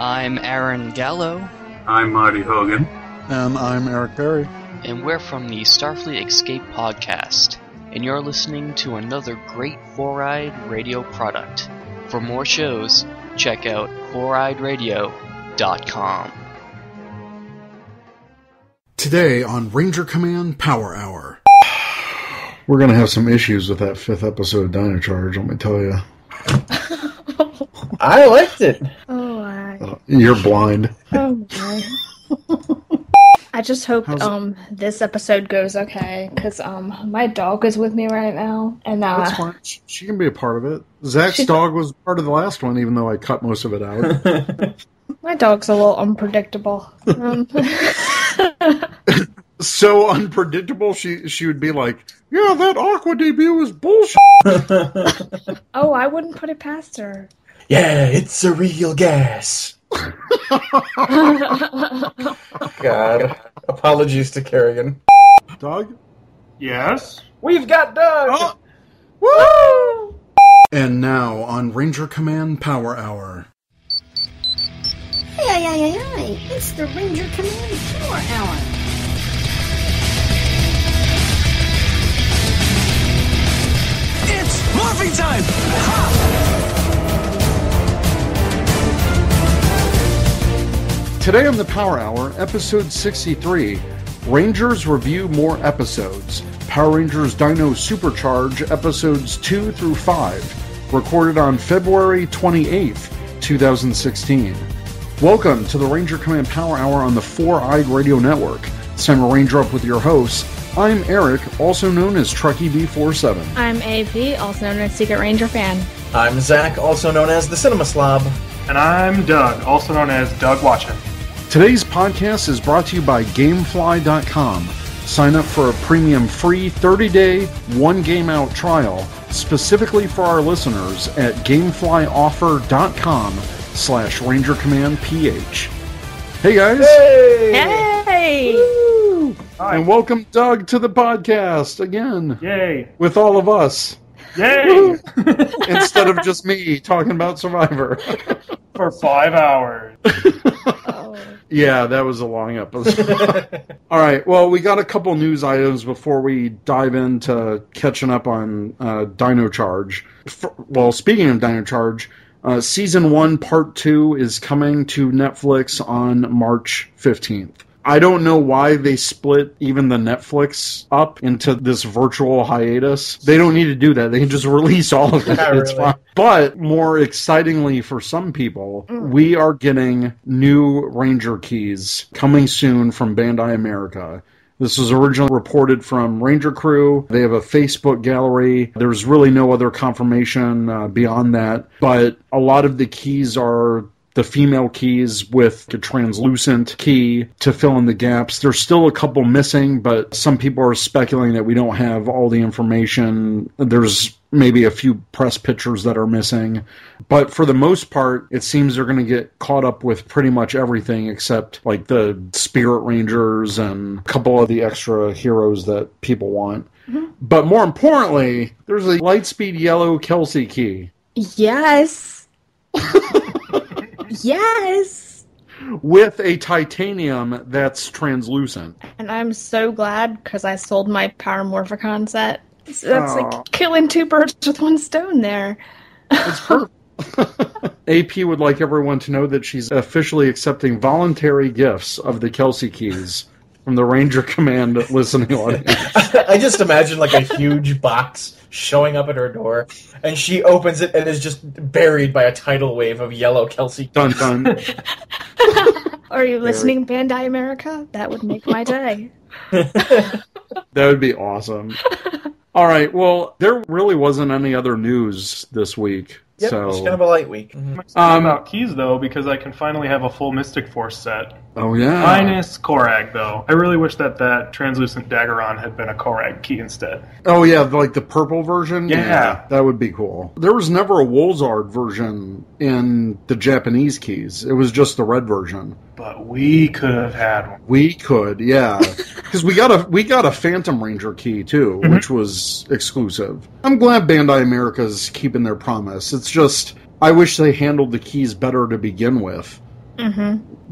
I'm Aaron Gallo. I'm Marty Hogan. And I'm Eric Berry. And we're from the Starfleet Escape podcast. And you're listening to another great Four-Eyed Radio product. For more shows, check out foureyedradio.com. Today on Ranger Command Power Hour. We're going to have some issues with that 5th episode of Dino Charge, let me tell you. I liked it. You're blind. Oh my. I just hope this episode goes okay, because my dog is with me right now. And that's fine. She can be a part of it. Zach's dog was part of the last one, even though I cut most of it out. My dog's a little unpredictable. So unpredictable, she would be like, yeah, that Aqua debut is bullshit. Oh, I wouldn't put it past her. Yeah, it's a real gas. God. Apologies to Kerrigan. Doug? Yes? We've got Doug! Oh. Woo! And now on Ranger Command Power Hour. Hey, it's the Ranger Command Power Hour. It's morphing time! Ha! Today on the Power Hour, episode 63, Rangers review more episodes. Power Rangers Dino Supercharge, episodes 2 through 5, recorded on February 28th, 2016. Welcome to the Ranger Command Power Hour on the Four-Eyed Radio Network. It's time to Ranger up with your hosts. I'm Eric, also known as Truckee B47. I'm AP, also known as Secret Ranger Fan. I'm Zach, also known as the Cinema Slob. And I'm Doug, also known as Doug Watchin'. Today's podcast is brought to you by Gamefly.com. Sign up for a premium free 30-day, one-game-out trial specifically for our listeners at GameflyOffer.com/RangerCommandPH. Hey guys! Hey! Woo! And welcome Doug to the podcast again. Yay! With all of us. Yay! Instead of just me talking about Survivor. For 5 hours. Yeah, that was a long episode. All right, well, we got a couple news items before we dive into catching up on Dino Charge. Speaking of Dino Charge, Season 1, Part 2 is coming to Netflix on March 15th. I don't know why they split even the Netflix up into this virtual hiatus. They don't need to do that. They can just release all of it. It's fine. But more excitingly for some people, we are getting new Ranger keys coming soon from Bandai America. This was originally reported from Ranger Crew. They have a Facebook gallery. There's really no other confirmation beyond that. But a lot of the keys are the female keys with a translucent key to fill in the gaps. There's still a couple missing, but some people are speculating that we don't have all the information. There's maybe a few press pictures that are missing. But for the most part, it seems they're going to get caught up with pretty much everything except like the Spirit Rangers and a couple of the extra heroes that people want. Mm-hmm. But more importantly, there's a Lightspeed yellow Kelsey key. Yes. Yes! With a titanium that's translucent. And I'm so glad, because I sold my Power Morphicon set. So that's like killing two birds with one stone there. It's perfect. AP would like everyone to know that she's officially accepting voluntary gifts of the Kelsey keys from the Ranger Command listening audience. I just imagine like a huge box showing up at her door, and she opens it and is just buried by a tidal wave of yellow Kelsey. Dun dun. Are you listening, Bandai America? That would make my day. That would be awesome. All right, well, there really wasn't any other news this week. Yep, so it's kind of a light week. I'm excited about keys, though, because I can finally have a full Mystic Force set. Oh, yeah. Minus Korag, though. I really wish that translucent Daggeron had been a Korag key instead. Oh, yeah, like the purple version? Yeah. That would be cool. There was never a Wolzard version in the Japanese keys. It was just the red version. But we could have had one. We could, yeah. Because we got a Phantom Ranger key, too, which was exclusive. I'm glad Bandai America's keeping their promise. It's just, I wish they handled the keys better to begin with.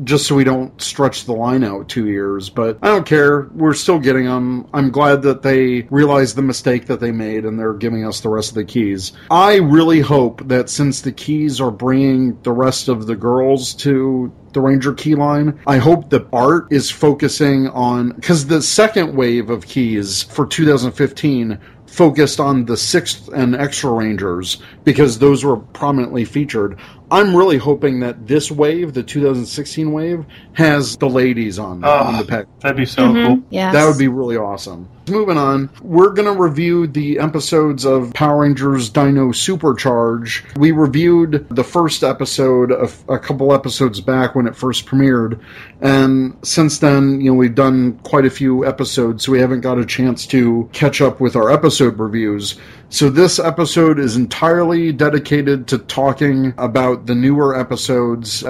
just so we don't stretch the line out 2 years. But I don't care. We're still getting them. I'm glad that they realized the mistake that they made and they're giving us the rest of the keys. I really hope that since the keys are bringing the rest of the girls to the Ranger key line, I hope the art is focusing on, because the second wave of keys for 2015 focused on the 6th and Extra Rangers because those were prominently featured. I'm really hoping that this wave, the 2016 wave, has the ladies on the pack. That'd be so cool. Yes. That would be really awesome. Moving on, we're going to review the episodes of Power Rangers Dino Supercharge. We reviewed the first episode a couple episodes back when it first premiered, and since then, we've done quite a few episodes, so we haven't got a chance to catch up with our episode reviews. So this episode is entirely dedicated to talking about the newer episodes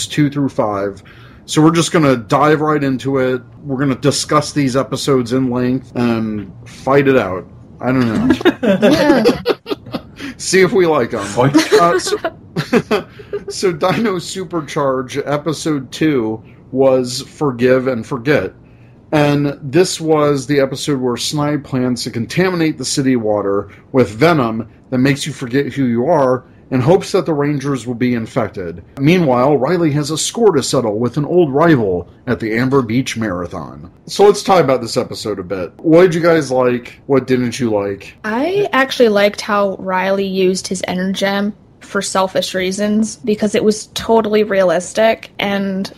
2 through 5. So we're just going to dive right into it. We're going to discuss these episodes in length and fight it out. I don't know. See if we like them. So Dino Supercharge episode 2 was Forgive and Forget. And this was the episode where Snide plans to contaminate the city water with venom that makes you forget who you are in hopes that the Rangers will be infected. Meanwhile, Riley has a score to settle with an old rival at the Amber Beach Marathon. So let's talk about this episode a bit. What did you guys like? What didn't you like? I actually liked how Riley used his Energem for selfish reasons because it was totally realistic, and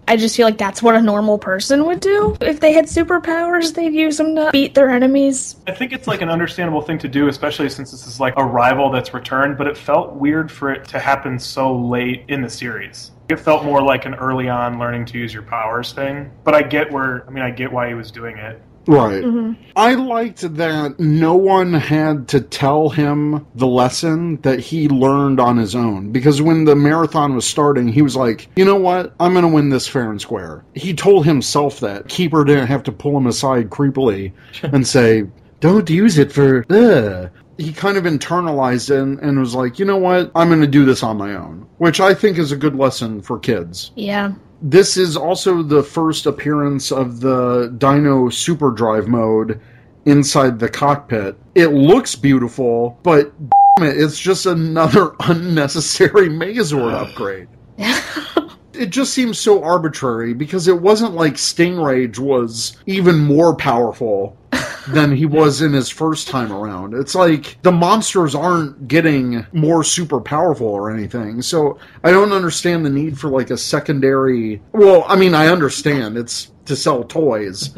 I just feel like that's what a normal person would do. If they had superpowers, they'd use them to beat their enemies. I think it's like an understandable thing to do, especially since this is like a rival that's returned, but it felt weird for it to happen so late in the series. It felt more like an early on learning to use your powers thing, but I get why he was doing it. Right. I liked that no one had to tell him the lesson that he learned on his own. Because when the marathon was starting, he was like, you know what? I'm going to win this fair and square. He told himself that. Keeper didn't have to pull him aside creepily and say, don't use it for... He kind of internalized it and was like, you know what? I'm going to do this on my own. Which I think is a good lesson for kids. Yeah. This is also the first appearance of the Dino Superdrive mode inside the cockpit. It looks beautiful, but damn it, it's just another unnecessary Megazord upgrade. It just seems so arbitrary because it wasn't like Stingrage was even more powerful than he was in his first time around. It's like the monsters aren't getting more super powerful or anything. So I don't understand the need for like a secondary... Well, I mean, I understand it's to sell toys.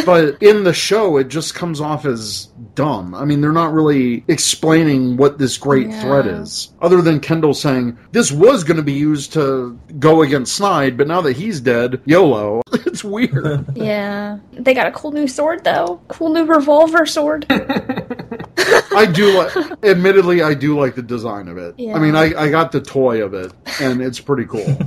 But in the show, it just comes off as dumb. I mean, they're not really explaining what this great threat is. Other than Kendall saying, this was going to be used to go against Snide, but now that he's dead, YOLO. It's weird. Yeah. They got a cool new sword, though. Cool new revolver sword. Admittedly, I do like the design of it. Yeah. I mean, I got the toy of it, and it's pretty cool.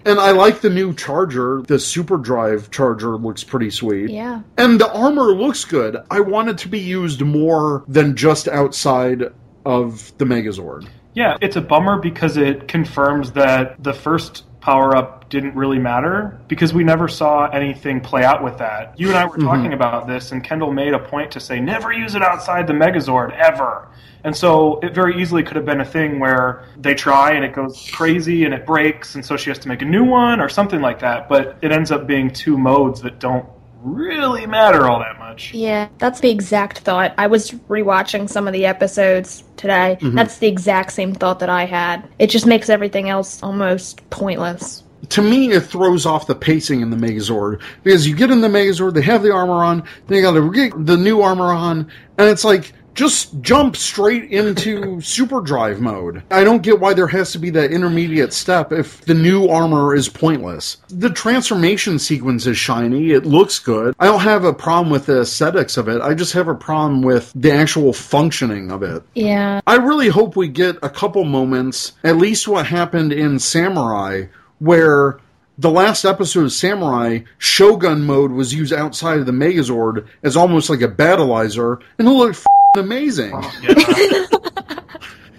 And I like the new charger. The Superdrive charger looks pretty sweet. Yeah. And the armor looks good. I want it to be used more than just outside of the Megazord. Yeah, it's a bummer because it confirms that the first power-up didn't really matter because we never saw anything play out with that. You and I were talking about this, and Kendall made a point to say, never use it outside the Megazord, ever. And so it very easily could have been a thing where they try and it goes crazy and it breaks, and so she has to make a new one or something like that. But it ends up being two modes that don't really matter all that much. Yeah, that's the exact thought. I was rewatching some of the episodes today. That's the exact same thought that I had. It just makes everything else almost pointless. To me, it throws off the pacing in the Megazord. Because you get in the Megazord, they have the armor on, then you gotta get the new armor on, and it's like, just jump straight into Superdrive mode. I don't get why there has to be that intermediate step if the new armor is pointless. The transformation sequence is shiny, it looks good. I don't have a problem with the aesthetics of it, I just have a problem with the actual functioning of it. Yeah. I really hope we get a couple moments, at least what happened in Samurai, where the last episode of Samurai, Shogun mode was used outside of the Megazord as almost like a battleizer, and it looked amazing.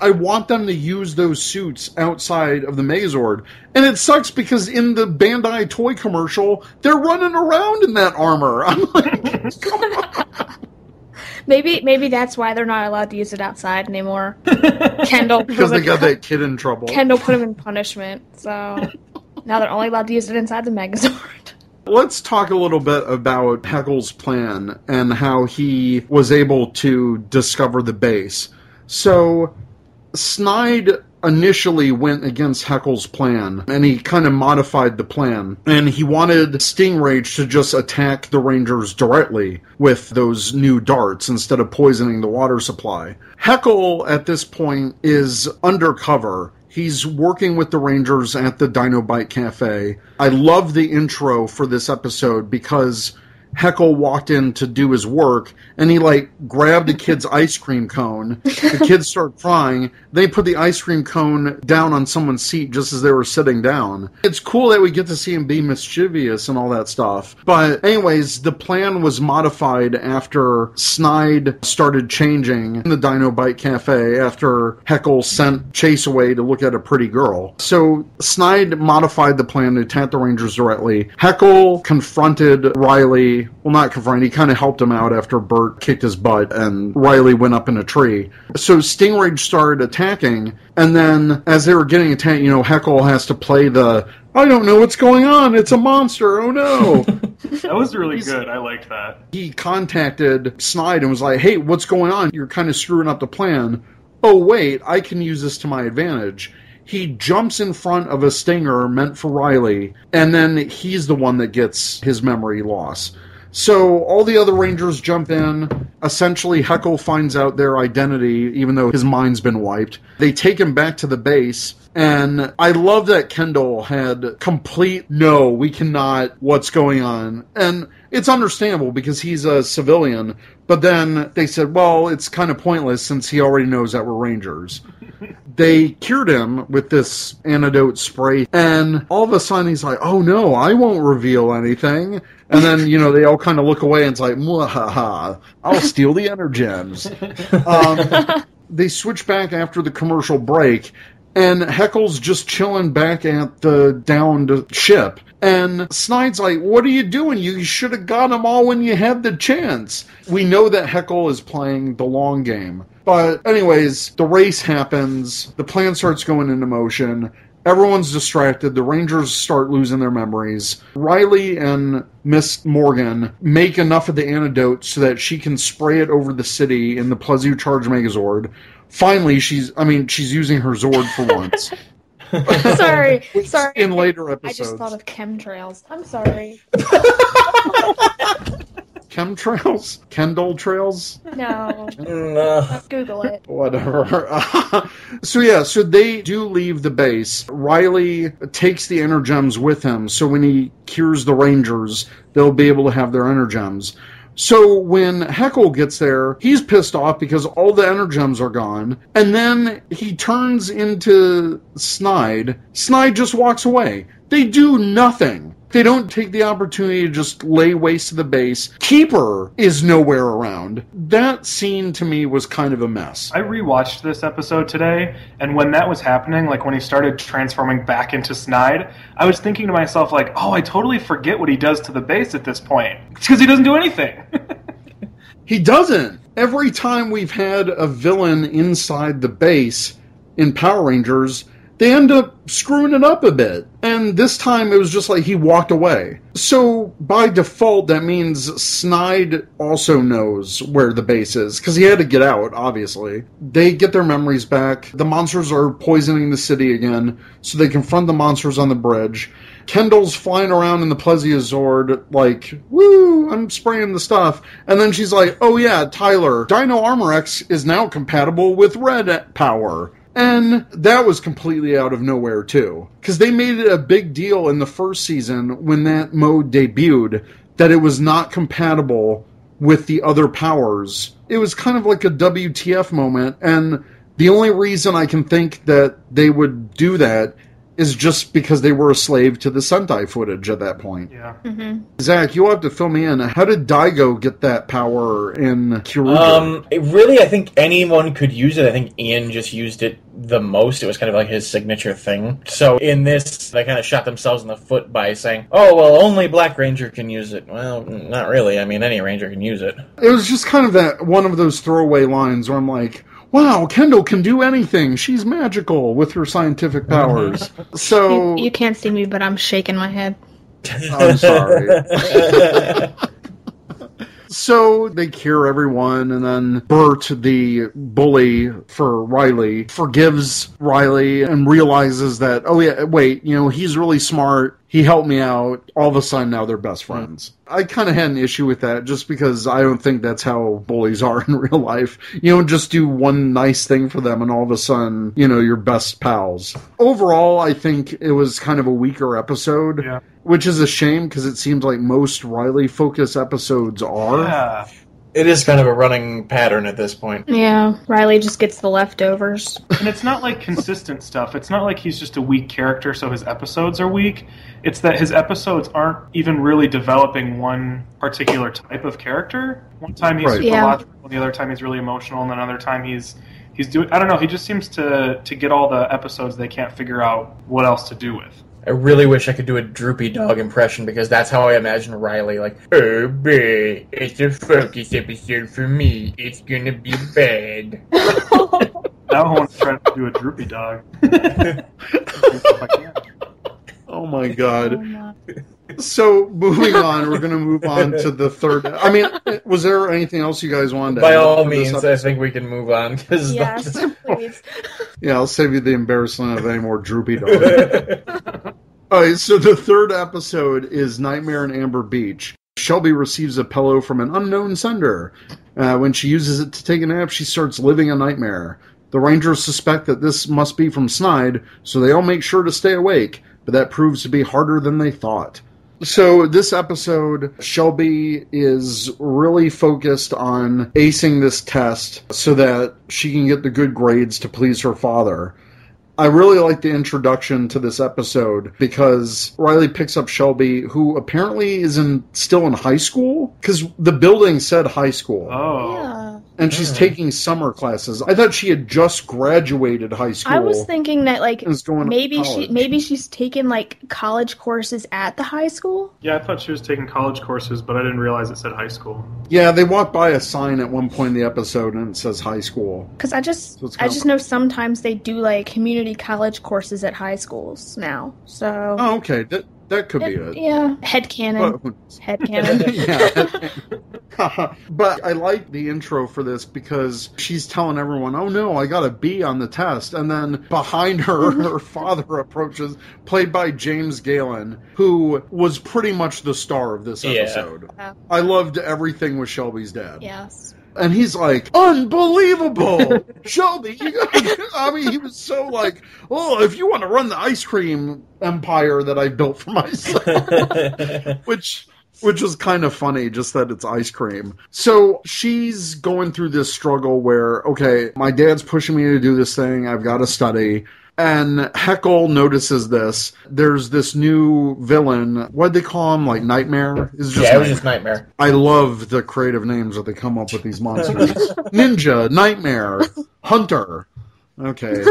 I want them to use those suits outside of the Megazord. And it sucks because in the Bandai toy commercial, they're running around in that armor. I'm like, come on. Maybe that's why they're not allowed to use it outside anymore. Kendall because they got that kid in trouble. Kendall put him in punishment, so now they're only allowed to use it inside the Megazord. Let's talk a little bit about Heckle's plan and how he was able to discover the base. So, Snide initially went against Heckle's plan, and he kind of modified the plan. And he wanted Stingrage to just attack the Rangers directly with those new darts instead of poisoning the water supply. Heckle, at this point, is undercover. He's working with the Rangers at the Dino Bite Cafe. I love the intro for this episode because Heckle walked in to do his work, and he, grabbed a kid's ice cream cone. The kids start crying. They put the ice cream cone down on someone's seat just as they were sitting down. It's cool that we get to see him be mischievous and all that stuff. But anyways, the plan was modified after Snide started changing in the Dino Bite Cafe after Heckle sent Chase away to look at a pretty girl. So Snide modified the plan to attack the Rangers directly. Heckle confronted Riley. Well, not confronted. He kind of helped him out after Bert kicked his butt and Riley went up in a tree. So Stingrage started attacking, and then as they were getting attacked, Heckle has to play the, I don't know what's going on, it's a monster, oh no. That was really good, I liked that. He contacted Snide and was like, hey, what's going on? You're kind of screwing up the plan. Oh wait, I can use this to my advantage. He jumps in front of a stinger meant for Riley, and then he's the one that gets his memory loss. So all the other Rangers jump in. Essentially, Heckle finds out their identity, even though his mind's been wiped. They take him back to the base, and I love that Kendall had complete, no, we cannot, what's going on? And it's understandable because he's a civilian, but then they said, well, it's kind of pointless since he already knows that we're Rangers. They cured him with this antidote spray, and all of a sudden he's like, oh no, I won't reveal anything. And then, they all kind of look away and it's like, mwahaha, I'll steal the energems. They switch back after the commercial break, and Heckle's just chilling back at the downed ship. And Snide's like, what are you doing? You should have got them all when you had the chance. We know that Heckle is playing the long game. But anyways, the race happens. The plan starts going into motion. Everyone's distracted. The Rangers start losing their memories. Riley and Miss Morgan make enough of the antidote so that she can spray it over the city in the Plesiu Charge Megazord. Finally, she's using her Zord for once. Sorry. In later episodes. I just thought of chemtrails. I'm sorry. Chemtrails? Kendall trails? No. Google it. Whatever. So they do leave the base. Riley takes the energems with him, so when he cures the Rangers, they'll be able to have their energems. So when Heckle gets there, he's pissed off because all the energems are gone, and then he turns into Snide. Snide just walks away. They do nothing. They don't take the opportunity to just lay waste to the base. Keeper is nowhere around. That scene to me was kind of a mess. I rewatched this episode today, and when that was happening, when he started transforming back into Snide, I was thinking to myself, I totally forget what he does to the base at this point. It's because he doesn't do anything. He doesn't. Every time we've had a villain inside the base in Power Rangers, they end up screwing it up a bit. And this time it was just he walked away. So by default, that means Snide also knows where the base is, because he had to get out, obviously. They get their memories back. The monsters are poisoning the city again, so they confront the monsters on the bridge. Kendall's flying around in the Plesiozord, woo, I'm spraying the stuff. And then she's like, oh yeah, Tyler, Dino Armor X is now compatible with Red Power. And that was completely out of nowhere, too. Because they made it a big deal in the first season when that mode debuted that it was not compatible with the other powers. It was kind of like a WTF moment, and the only reason I can think that they would do that is just because they were a slave to the Sentai footage at that point. Yeah. Mm-hmm. Zach, you'll have to fill me in. How did Daigo get that power in Kyoryuger? Really, I think anyone could use it. I think Ian just used it the most. It was kind of like his signature thing. So in this, they kind of shot themselves in the foot by saying, oh, well, only Black Ranger can use it. Well, not really. I mean, any Ranger can use it. It was just kind of that one of those throwaway lines where I'm like, wow, Kendall can do anything. She's magical with her scientific powers. So You can't see me, but I'm shaking my head. I'm sorry. So they cure everyone, and then Bert, the bully for Riley, forgives Riley and realizes that, oh yeah, wait, he's really smart. He helped me out. All of a sudden, now they're best friends. I kind of had an issue with that just because I don't think that's how bullies are in real life. You don't just do one nice thing for them and all of a sudden, you're best pals. Overall, I think it was kind of a weaker episode, which is a shame because it seems like most Riley-focused episodes are. Yeah. It is kind of a running pattern at this point. Yeah, Riley just gets the leftovers. And it's not like consistent stuff. It's not like he's just a weak character, so his episodes are weak. It's that his episodes aren't even really developing one particular type of character. One time he's super logical, and the other time he's really emotional, and another time he's doing... I don't know, he just seems to get all the episodes they can't figure out what else to do with. I really wish I could do a droopy dog impression because that's how I imagine Riley, like, oh, babe, it's a focus episode for me. It's gonna be bad. Now I want to try to do a droopy dog. Oh my god. So, moving on, we're going to move on to the third... I mean, was there anything else you guys wanted to By add all to this means, I think we can move on. Yes, please. Yeah, I'll save you the embarrassment of any more droopy dogs. Alright, so the third episode is Nightmare in Amber Beach. Shelby receives a pillow from an unknown sender. When she uses it to take a nap, she starts living a nightmare. The Rangers suspect that this must be from Snide, so they all make sure to stay awake, but that proves to be harder than they thought. So this episode, Shelby is really focused on acing this test so that she can get the good grades to please her father. I really like the introduction to this episode because Riley picks up Shelby, who apparently is still in high school, because the building said high school. Oh. Yeah. And she's taking summer classes. I thought she had just graduated high school. I was thinking that maybe she's taken college courses at the high school. Yeah, I thought she was taking college courses, but I didn't realize it said high school. Yeah, they walk by a sign at one point in the episode and it says high school. Because I just know sometimes they do community college courses at high schools now. So. Oh, okay. That could be it. Yeah. Headcanon. Yeah. But I like the intro for this because she's telling everyone, oh no, I got a B on the test. And then behind her, her father approaches, played by James Galen, who was pretty much the star of this episode. Yeah. I loved everything with Shelby's dad. Yes. And he's like, unbelievable! Shelby, I mean, he was so like, oh, if you want to run the ice cream empire that I built for myself. Which was kind of funny, just that it's ice cream. So she's going through this struggle where, okay, my dad's pushing me to do this thing, I've got to study. And Heckle notices this. There's this new villain. What'd they call him? Nightmare? It was just Nightmare. I love the creative names that they come up with these monsters. Ninja, Nightmare, Hunter. Okay.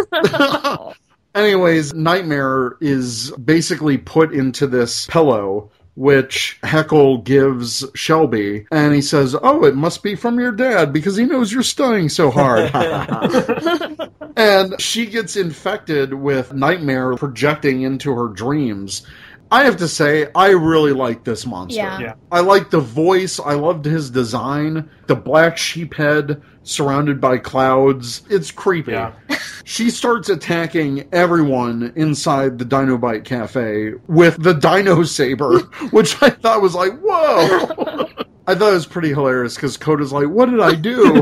Anyways, Nightmare is basically put into this pillow, which Heckle gives Shelby, and he says, oh, it must be from your dad because he knows you're studying so hard. And she gets infected with Nightmare projecting into her dreams. I have to say, I really like this monster. Yeah. I like the voice. I loved his design. The black sheep head surrounded by clouds. It's creepy. Yeah. She starts attacking everyone inside the Dinobite Cafe with the Dino Saber, which I thought was like, whoa! I thought it was pretty hilarious because Coda's like, what did I do?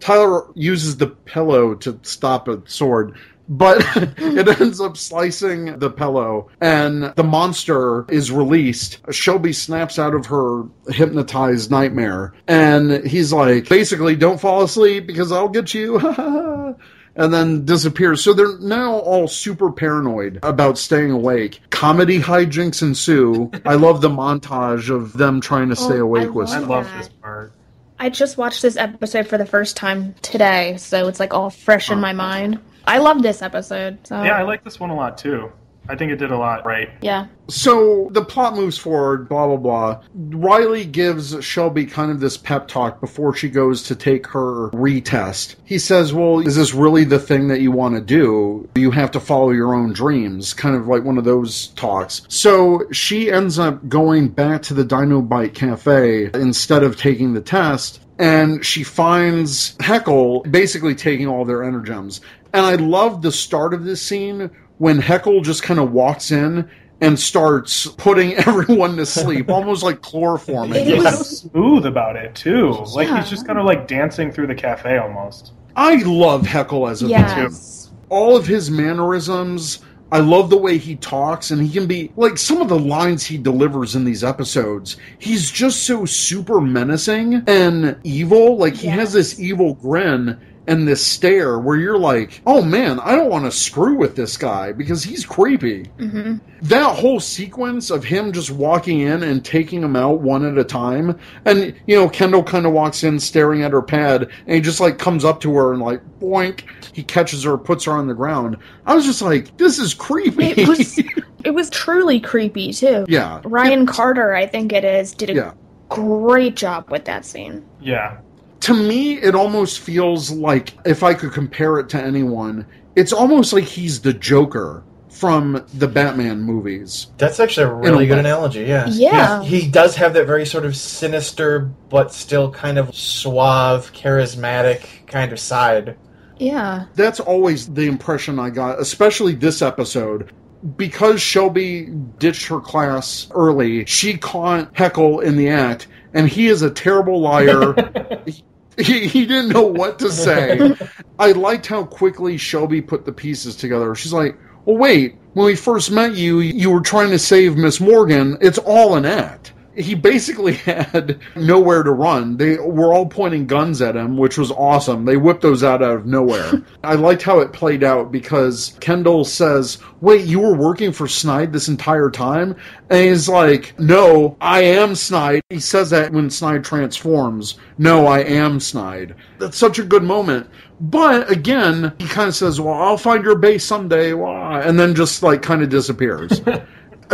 Tyler uses the pillow to stop a sword, but it ends up slicing the pillow, and the monster is released. Shelby snaps out of her hypnotized nightmare, and he's like, basically, don't fall asleep because I'll get you. and then disappears. So they're now all super paranoid about staying awake. Comedy hijinks ensue. I love the montage of them trying to stay awake I love this part. I just watched this episode for the first time today, so it's like all fresh in my mind. I love this episode. So. Yeah, I like this one a lot too. I think it did a lot right. Yeah. So the plot moves forward, blah, blah, blah. Riley gives Shelby kind of this pep talk before she goes to take her retest. He says, well, is this really the thing that you want to do? You have to follow your own dreams. Kind of like one of those talks. So she ends up going back to the Dino Bite Cafe instead of taking the test. And she finds Heckle basically taking all their energems. And I love the start of this scene when Heckle just kind of walks in and starts putting everyone to sleep, almost like chloroforming. He's so smooth about it, too. Like, he's just kind of like dancing through the cafe almost. I love Heckle as a villain. All of his mannerisms, I love the way he talks, and he can be, like, some of the lines he delivers in these episodes, he's just so super menacing and evil. Like, he has this evil grin and this stare where you're like, oh man, I don't want to screw with this guy because he's creepy. Mm-hmm. That whole sequence of him just walking in and taking them out one at a time, and, you know, Kendall kind of walks in staring at her pad, and he just, like, comes up to her and, like, boink, he catches her, puts her on the ground. I was just like, this is creepy. It was truly creepy, too. Yeah. Ryan Carter, I think it is, did a great job with that scene. Yeah. To me, it almost feels like, if I could compare it to anyone, it's almost like he's the Joker from the Batman movies. That's actually a really good analogy, yeah. Yeah. He does have that very sort of sinister, but still kind of suave, charismatic kind of side. Yeah. That's always the impression I got, especially this episode. Because Shelby ditched her class early, she caught Heckle in the act, and he is a terrible liar. He didn't know what to say. I liked how quickly Shelby put the pieces together. She's like, well, wait, when we first met you, you were trying to save Miss Morgan. It's all an act. He basically had nowhere to run. They were all pointing guns at him, which was awesome. They whipped those out of nowhere. I liked how it played out because Kendall says, wait, you were working for Snide this entire time? And he's like, no, I am Snide. He says that when Snide transforms. No, I am Snide. That's such a good moment. But again, he kind of says, well, I'll find your base someday. And then just like kind of disappears.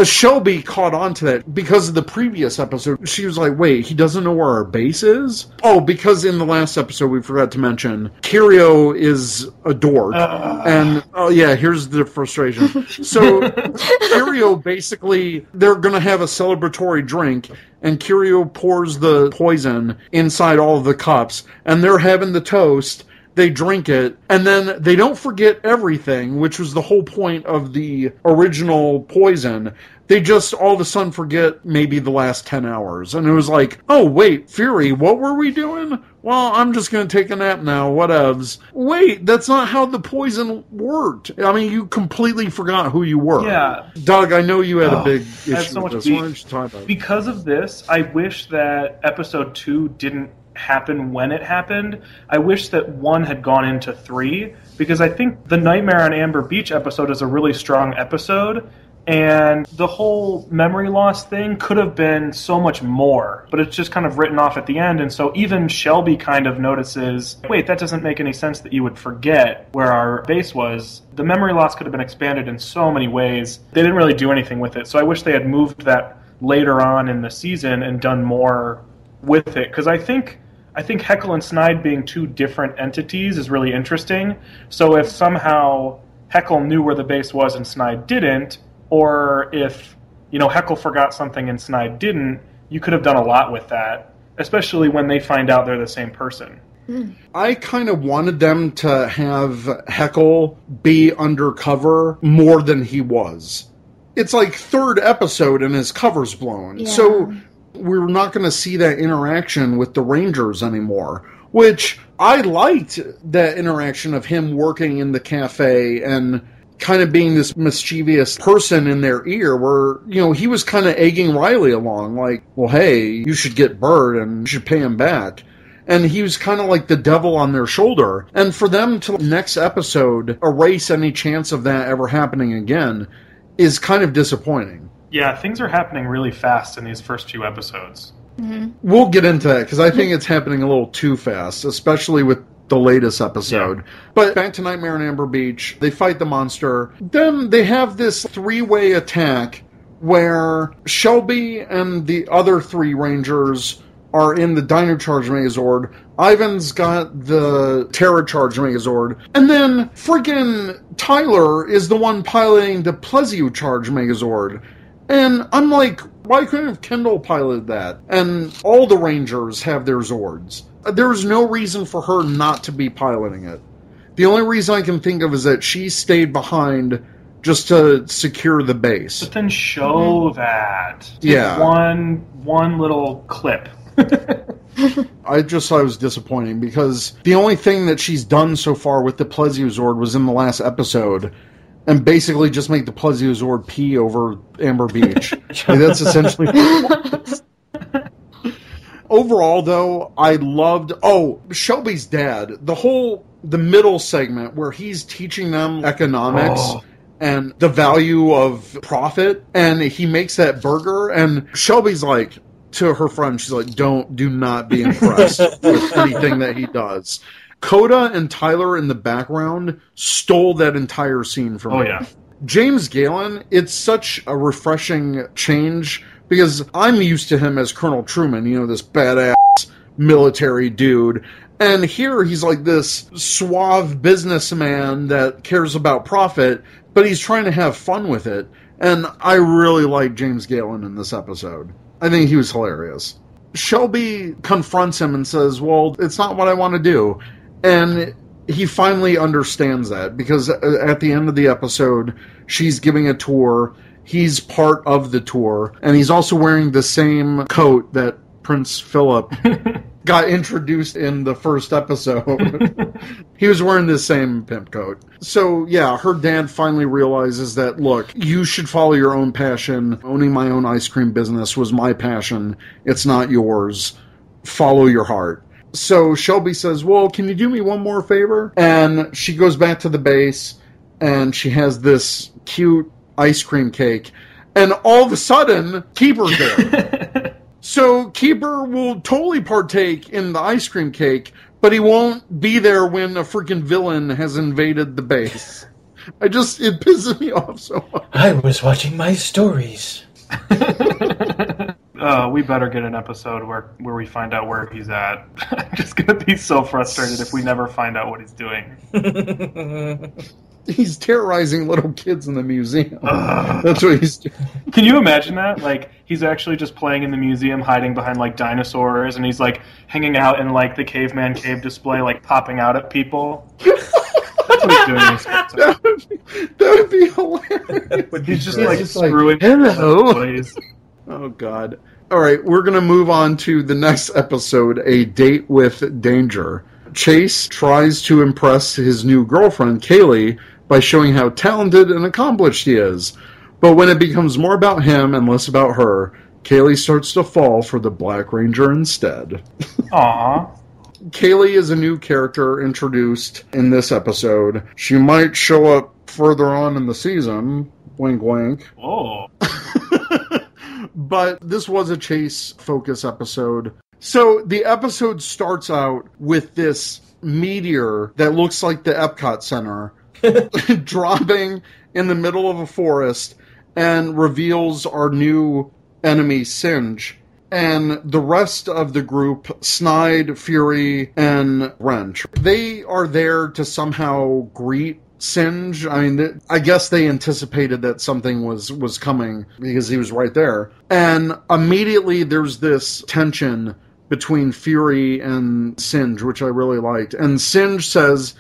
Shelby caught on to that because of the previous episode. She was like, wait, he doesn't know where our base is? Oh, because in the last episode we forgot to mention, Kirio is a dork. And, oh yeah, here's the frustration. So, Kirio basically, they're going to have a celebratory drink, and Kirio pours the poison inside all of the cups, and they're having the toast. They drink it, and then they don't forget everything, which was the whole point of the original poison. They just all of a sudden forget maybe the last 10 hours. And it was like, oh, wait, Fury, what were we doing? Well, I'm just going to take a nap now, whatevs. Wait, that's not how the poison worked. I mean, you completely forgot who you were. Yeah. Doug, I know you had a big issue I have so with much this. Why don't you talk about it? Because of this, I wish that episode 2 didn't happen when it happened. I wish that 1 had gone into 3, because I think the Nightmare on Amber Beach episode is a really strong episode, and the whole memory loss thing could have been so much more, but it's just kind of written off at the end, and so even Shelby kind of notices, wait, that doesn't make any sense that you would forget where our base was. The memory loss could have been expanded in so many ways. They didn't really do anything with it, so I wish they had moved that later on in the season and done more with it, because I think Heckle and Snide being two different entities is really interesting. So if somehow Heckle knew where the base was and Snide didn't, or if, you know, Heckle forgot something and Snide didn't, you could have done a lot with that, especially when they find out they're the same person. I kind of wanted them to have Heckle be undercover more than he was. It's like 3rd episode and his cover's blown. Yeah. So we're not going to see that interaction with the Rangers anymore, which I liked that interaction of him working in the cafe and kind of being this mischievous person in their ear where, you know, he was kind of egging Riley along like, well, hey, you should get Bird and you should pay him back. And he was kind of like the devil on their shoulder. And for them to next episode erase any chance of that ever happening again is kind of disappointing. Yeah, things are happening really fast in these first few episodes. Mm-hmm. We'll get into that, because I think it's happening a little too fast, especially with the latest episode. Yeah. But back to Nightmare on Amber Beach, they fight the monster. Then they have this three-way attack where Shelby and the other three Rangers are in the Dino Charge Megazord. Ivan's got the Terra Charge Megazord. And then friggin' Tyler is the one piloting the Plesio Charge Megazord. And I'm like, why couldn't have Kendall piloted that? And all the Rangers have their Zords. There's no reason for her not to be piloting it. The only reason I can think of is that she stayed behind just to secure the base. But then show that. Yeah. One little clip. I just thought it was disappointing, because the only thing that she's done so far with the Plesiozord was in the last episode, and basically just make the Plesiozord pee over Amber Beach. Like, that's essentially what Overall, though, I loved... Oh, Shelby's dad. The middle segment where he's teaching them economics and the value of profit, and he makes that burger, and Shelby's like... To her friend, she's like, do not be impressed with anything that he does. Coda and Tyler in the background stole that entire scene from me. Oh, yeah. James Galen, it's such a refreshing change, because I'm used to him as Colonel Truman, this badass military dude. And here he's like this suave businessman that cares about profit, but he's trying to have fun with it. And I really like James Galen in this episode. I think he was hilarious. Shelby confronts him and says, well, it's not what I want to do. And he finally understands that, because at the end of the episode, she's giving a tour. He's part of the tour. And he's also wearing the same coat that Prince Philip got introduced in the first episode. He was wearing the same pimp coat. So, yeah, her dad finally realizes that, look, you should follow your own passion. Owning my own ice cream business was my passion. It's not yours. Follow your heart. So Shelby says, well, can you do me one more favor? And she goes back to the base, and she has this cute ice cream cake. And all of a sudden, Keeper's there. So Keeper will totally partake in the ice cream cake, but he won't be there when a freaking villain has invaded the base. It pisses me off so much. I was watching my stories. We better get an episode where we find out where he's at. I'm just going to be so frustrated if we never find out what he's doing. He's terrorizing little kids in the museum. That's what he's doing. Can you imagine that? Like, he's actually just playing in the museum, hiding behind, like, dinosaurs, and he's, like, hanging out in, like, the caveman cave display, like, popping out at people. That's what he's doing in this episode. That would be hilarious. He's just, like, screwing hello. Oh, God. All right, we're going to move on to the next episode, A Date with Danger. Chase tries to impress his new girlfriend, Kaylee, by showing how talented and accomplished he is. But when it becomes more about him and less about her, Kaylee starts to fall for the Black Ranger instead. Aww. Kaylee is a new character introduced in this episode. She might show up further on in the season. Wink, wink. Oh. But this was a Chase focus episode. So the episode starts out with this meteor that looks like the Epcot Center dropping in the middle of a forest and reveals our new enemy, Singe. And the rest of the group, Snide, Fury, and Wrench, they are there to somehow greet Singe. I mean, I guess they anticipated that something was coming because he was right there. And immediately there's this tension between Fury and Singe, which I really liked. And Singe says,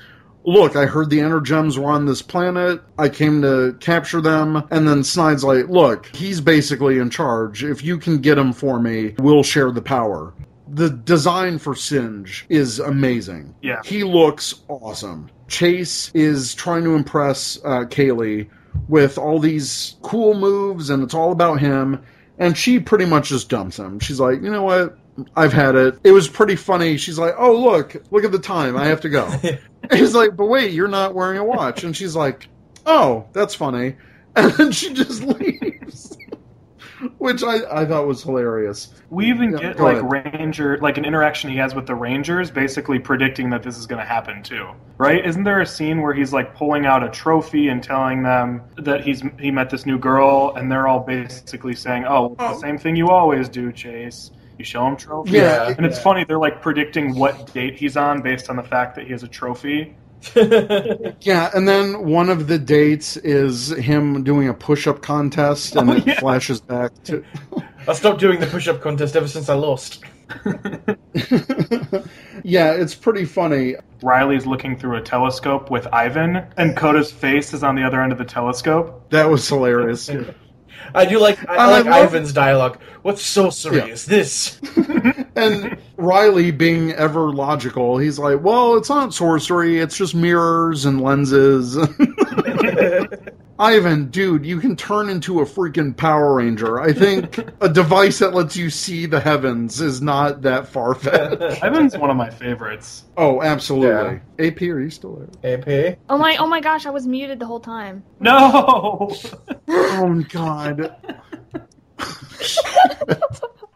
look, I heard the Energems were on this planet. I came to capture them. And then Snide's like, look, he's basically in charge. If you can get him for me, we'll share the power. The design for Singe is amazing. Yeah. He looks awesome. Chase is trying to impress Kaylee with all these cool moves, and it's all about him. And she pretty much just dumps him. She's like, you know what? I've had it. It was pretty funny. She's like, oh, look at the time. I have to go. And he's like, but wait, you're not wearing a watch. And she's like, oh, that's funny. And then she just leaves. Which I thought was hilarious. We even get Ranger, like an interaction he has with the Rangers, basically predicting that this is going to happen too, right? Isn't there a scene where he's like pulling out a trophy and telling them that he met this new girl, and they're all basically saying, "Oh, it's the same thing you always do, Chase. You show him trophies." Yeah, and it's funny, they're like predicting what date he's on based on the fact that he has a trophy. Yeah, and then one of the dates is him doing a push-up contest, and it flashes back to... I stopped doing the push-up contest ever since I lost. Yeah, it's pretty funny. Riley's looking through a telescope with Ivan, and Coda's face is on the other end of the telescope. That was hilarious. I do like Ivan's dialogue. What sorcery is this? And Riley, being ever logical, he's like, well, it's not sorcery, it's just mirrors and lenses. Ivan, dude, you can turn into a freaking Power Ranger. I think a device that lets you see the heavens is not that far-fetched. Ivan's one of my favorites. Oh, absolutely. Yeah. AP, are you still there? AP? Oh my gosh, I was muted the whole time. No! Oh, God.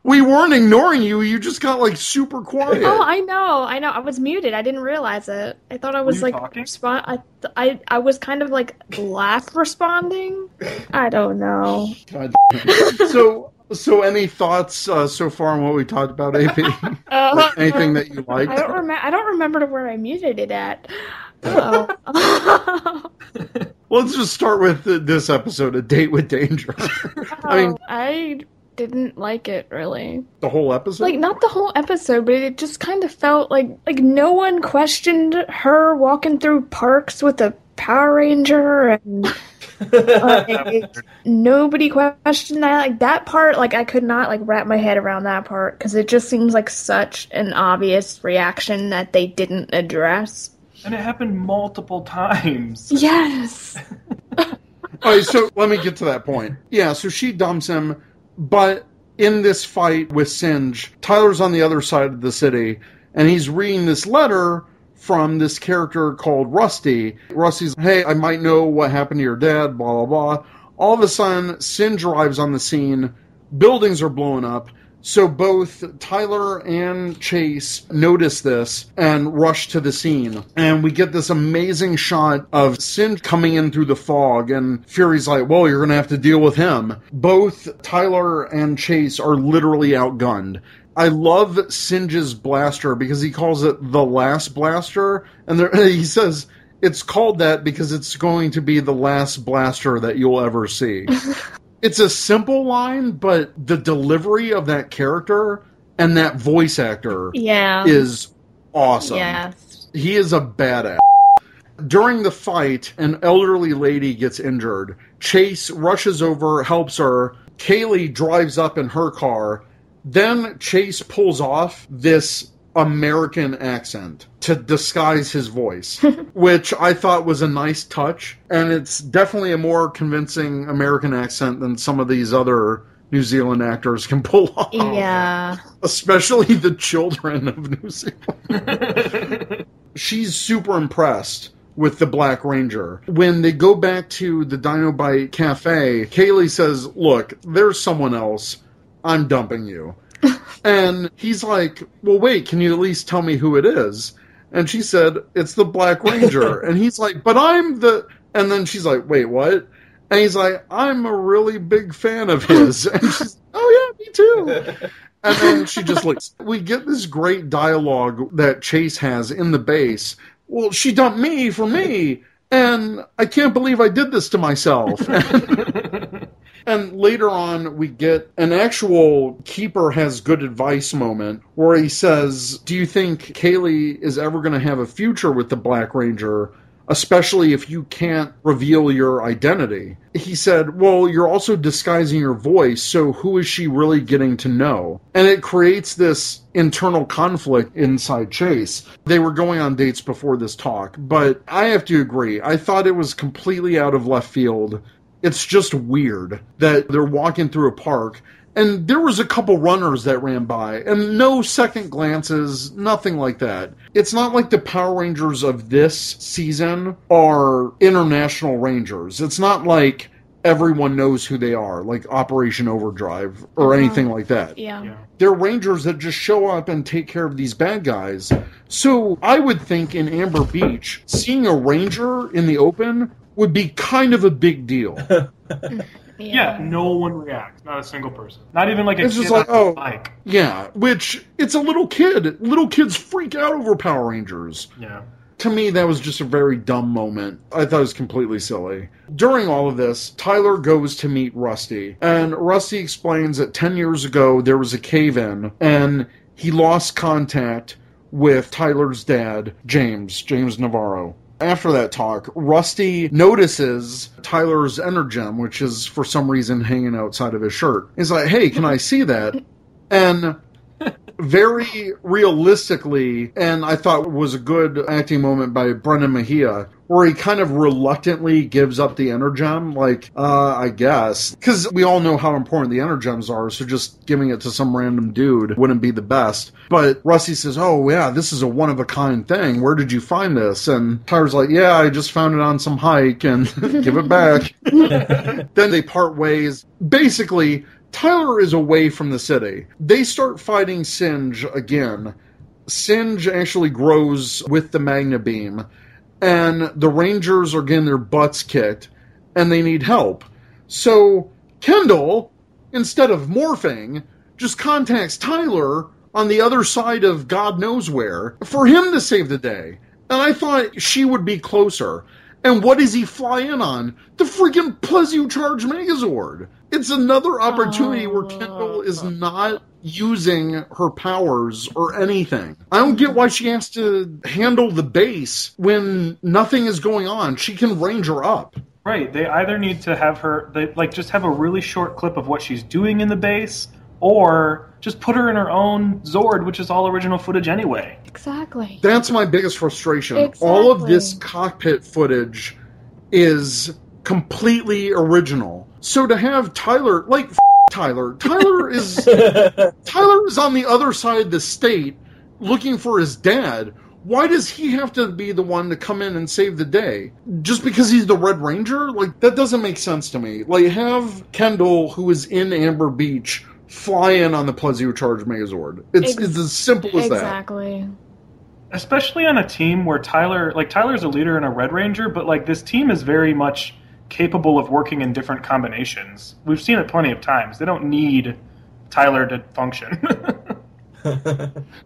We weren't ignoring you. You just got, like, super quiet. Oh, I know. I was muted. I didn't realize it. I thought I was, like, I was kind of, like, laugh responding. I don't know. God. So any thoughts so far on what we talked about, AP? Anything that you liked? I don't remember where I muted it at. Uh-oh. Let's just start with this episode, A Date with Danger. I didn't like it, really. The whole episode? Like, not the whole episode, but it just kind of felt like no one questioned her walking through parks with a Power Ranger, and nobody questioned that. Like, that part, like, I could not, like, wrap my head around that part, because it just seems like such an obvious reaction that they didn't address. And it happened multiple times. Yes! Alright, so let me get to that point. Yeah, so she dumps him, but in this fight with Singe, Tyler's on the other side of the city, and he's reading this letter from this character called Rusty. Rusty's, hey, I might know what happened to your dad, blah, blah, blah. All of a sudden, Singe arrives on the scene, buildings are blowing up, so both Tyler and Chase notice this and rush to the scene. And we get this amazing shot of Singe coming in through the fog, and Fury's like, well, you're going to have to deal with him. Both Tyler and Chase are literally outgunned. I love Singe's blaster because he calls it the last blaster, and he says it's called that because it's going to be the last blaster that you'll ever see. It's a simple line, but the delivery of that character and that voice actor is awesome. Yes. He is a badass. During the fight, an elderly lady gets injured. Chase rushes over, helps her. Kaylee drives up in her car. Then Chase pulls off this American accent to disguise his voice, which I thought was a nice touch, and it's definitely a more convincing American accent than some of these other New Zealand actors can pull off. Yeah. Especially the children of New Zealand. She's super impressed with the Black Ranger. When they go back to the Dino Bite Cafe, Kaylee says, look, there's someone else. I'm dumping you. And he's like, well, wait, can you at least tell me who it is? And she said, it's the Black Ranger. And he's like, but I'm the... And then she's like, wait, what? And he's like, I'm a really big fan of his. And she's, oh yeah, me too. And then she just looks. We get this great dialogue that Chase has in the base. Well, she dumped me for me. And I can't believe I did this to myself. And later on, we get an actual Keeper has good advice moment where he says, do you think Kaylee is ever going to have a future with the Black Ranger, especially if you can't reveal your identity? He said, well, you're also disguising your voice, so who is she really getting to know? And it creates this internal conflict inside Chase. They were going on dates before this talk, but I have to agree. I thought it was completely out of left field. It's just weird that they're walking through a park And there was a couple runners that ran by, and no second glances, nothing like that. It's not like the Power Rangers of this season are international Rangers. It's not like everyone knows who they are, like Operation Overdrive or anything like that. Yeah. They're Rangers that just show up and take care of these bad guys. So I would think in Amber Beach, seeing a Ranger in the open would be kind of a big deal. Yeah, no one reacts. Not a single person. Not even like a it's kid just like, on oh, a bike. Yeah, which, it's a little kid. Little kids freak out over Power Rangers. Yeah. To me, that was just a very dumb moment. I thought it was completely silly. During all of this, Tyler goes to meet Rusty. And Rusty explains that 10 years ago, there was a cave-in, and he lost contact with Tyler's dad, James Navarro. After that talk, Rusty notices Tyler's Energem, which is for some reason hanging outside of his shirt. He's like, hey, can I see that? And very realistically, and I thought was a good acting moment by Brendan Mejia, where he kind of reluctantly gives up the Energem, like, I guess. Because we all know how important the Energems are, so just giving it to some random dude wouldn't be the best. But Rusty says, oh, yeah, this is a one-of-a-kind thing. Where did you find this? And Tyler's like, yeah, I just found it on some hike, and give it back. Then they part ways. Basically, Tyler is away from the city. They start fighting Singe again. Singe actually grows with the Magna Beam. And the Rangers are getting their butts kicked. And they need help. So Kendall, instead of morphing, just contacts Tyler on the other side of God knows where for him to save the day. And I thought she would be closer. And what does he fly in on? The freaking Plesiocharge Megazord. It's another opportunity where Kendall is not using her powers or anything. I don't get why she has to handle the base when nothing is going on. She can range her up. Right. They either need to have her, just have a really short clip of what she's doing in the base, or just put her in her own Zord, which is all original footage anyway. Exactly. That's my biggest frustration. Exactly. All of this cockpit footage is completely original. So to have Tyler, like, Tyler is on the other side of the state looking for his dad. Why does he have to be the one to come in and save the day? Just because he's the Red Ranger? Like, that doesn't make sense to me. Like, have Kendall, who is in Amber Beach, fly in on the Plesiocharge Megazord. It's as simple as that. Exactly. Especially on a team where Tyler's a leader and a Red Ranger, but like this team is very much capable of working in different combinations. We've seen it plenty of times. They don't need Tyler to function.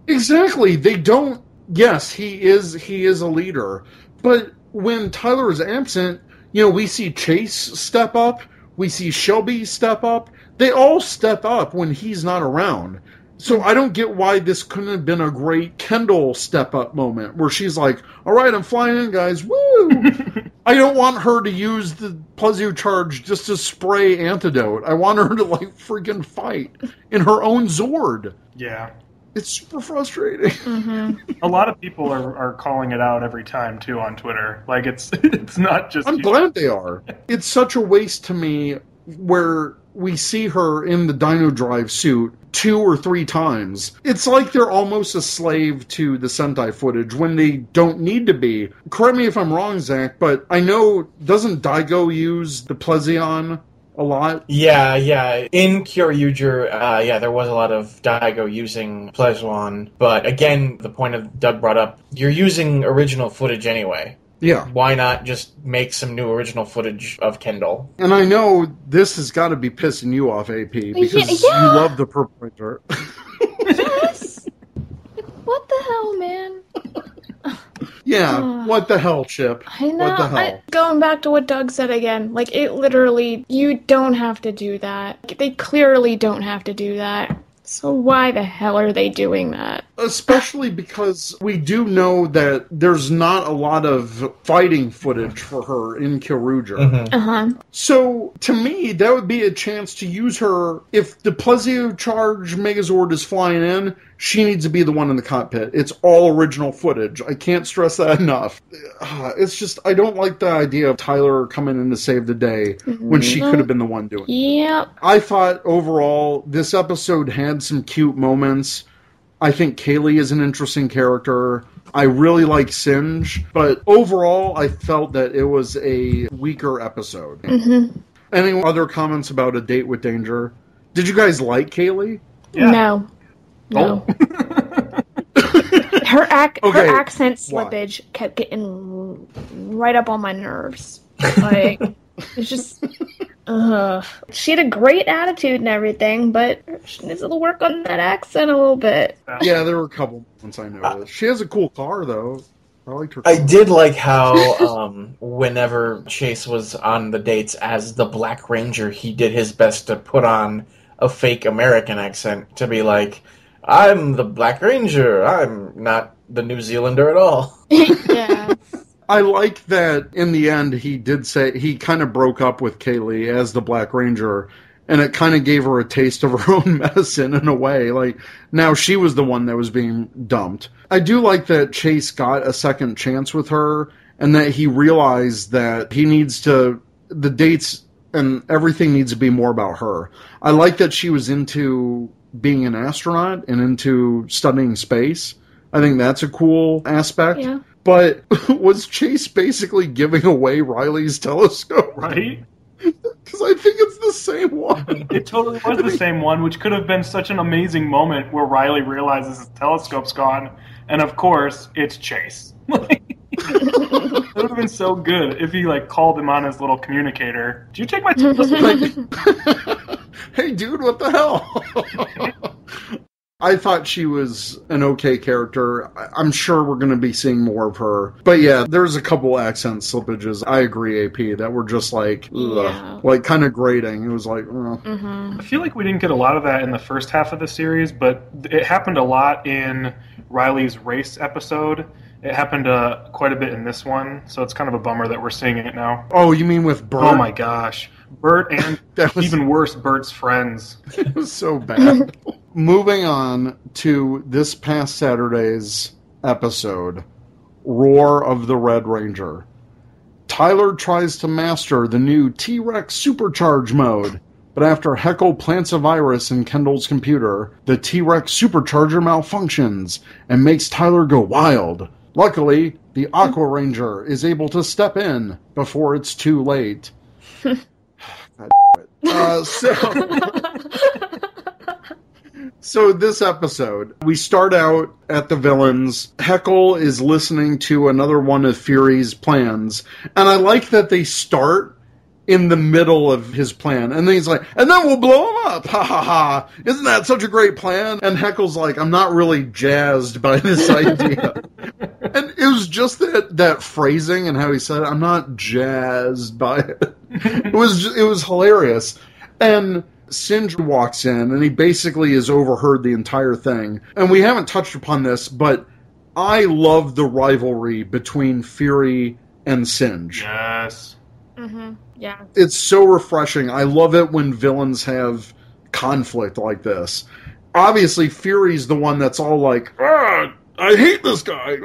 Exactly. They don't. Yes, he is a leader. But when Tyler is absent, we see Chase step up. We see Shelby step up. They all step up when he's not around. So I don't get why this couldn't have been a great Kendall step-up moment where she's like, all right, I'm flying in, guys. Woo! I don't want her to use the Plesiocharge just to spray antidote. I want her to, freaking fight in her own Zord. Yeah. It's super frustrating. Mm-hmm. A lot of people are calling it out every time, too, on Twitter. Like, it's not just... I'm glad they are. It's such a waste to me where we see her in the Dino Drive suit 2 or 3 times. It's like they're almost a slave to the Sentai footage when they don't need to be. Correct me if I'm wrong, Zach, but I know, doesn't Daigo use the Plesion a lot? Yeah. In Kyoryuger, there was a lot of Daigo using Plesion, but again, the point of Doug brought up, you're using original footage anyway. Yeah. Why not just make some new original footage of Kendall? And I know this has got to be pissing you off, AP, because you love the Purple Ranger. Yes. What the hell, man? Yeah, what the hell, Chip? I know. What the hell? Going back to what Doug said again, it literally, you don't have to do that. They clearly don't have to do that. So why the hell are they doing that? Especially because we do know that there's not a lot of fighting footage for her in Kyoryuger. Mm-hmm. Uh-huh. So, to me, that would be a chance to use her. If the Plesio Charge Megazord is flying in, she needs to be the one in the cockpit. It's all original footage. I can't stress that enough. It's just, I don't like the idea of Tyler coming in to save the day when she could have been the one doing it. Yep. I thought, overall, this episode had some cute moments. I think Kaylee is an interesting character. I really like Singe, but overall, I felt that it was a weaker episode. Mm-hmm. Any other comments about A Date with Danger? Did you guys like Kaylee? Yeah. No. Oh. Her accent Why? slippage kept getting right up on my nerves. Like, it's just... She had a great attitude and everything, but she needs to work on that accent a little bit. Yeah, there were a couple moments I noticed. She has a cool car, though. I liked her car. I did like how whenever Chase was on the dates as the Black Ranger, he did his best to put on a fake American accent to be like, I'm the Black Ranger, I'm not the New Zealander at all. Yeah. I like that in the end he did say he kind of broke up with Kaylee as the Black Ranger, and it kind of gave her a taste of her own medicine in a way. Like, now she was the one that was being dumped. I do like that Chase got a second chance with her, and that he realized that he needs to, the dates and everything needs to be more about her. I like that she was into being an astronaut and into studying space. I think that's a cool aspect. Yeah. But was Chase basically giving away Riley's telescope? Right? Because I think it's the same one. It totally was the same one, which could have been such an amazing moment where Riley realizes his telescope's gone, and of course, it's Chase. It would have been so good if he called him on his little communicator. Did you take my telescope? Hey, dude, what the hell? I thought she was an okay character. I'm sure we're going to be seeing more of her. But yeah, there's a couple accent slippages. I agree, AP, that were just kind of grating. It was like, I feel like we didn't get a lot of that in the first half of the series, but it happened a lot in Riley's race episode. It happened quite a bit in this one, so it's kind of a bummer that we're seeing it now. Oh, you mean with Bert? Oh my gosh. Bert and even worse, Bert's friends. It was so bad. Moving on to this past Saturday's episode, Roar of the Red Ranger. Tyler tries to master the new T-Rex Supercharge mode, but after Heckle plants a virus in Kendall's computer, the T-Rex Supercharger malfunctions and makes Tyler go wild. Luckily, the Aqua Ranger is able to step in before it's too late. So this episode, we start out at the villains. Heckle is listening to another one of Fury's plans, and I like that they start in the middle of his plan, and then he's like, and then we'll blow him up, ha ha ha, isn't that such a great plan? And Heckle's like, I'm not really jazzed by this idea. And it was just that phrasing and how he said it, I'm not jazzed by it. It was hilarious. And Singe walks in, and he basically has overheard the entire thing. And we haven't touched upon this, but I love the rivalry between Fury and Singe. Yes. Mm-hmm. Yeah. It's so refreshing. I love it when villains have conflict like this. Obviously, Fury's the one that's all like, I hate this guy,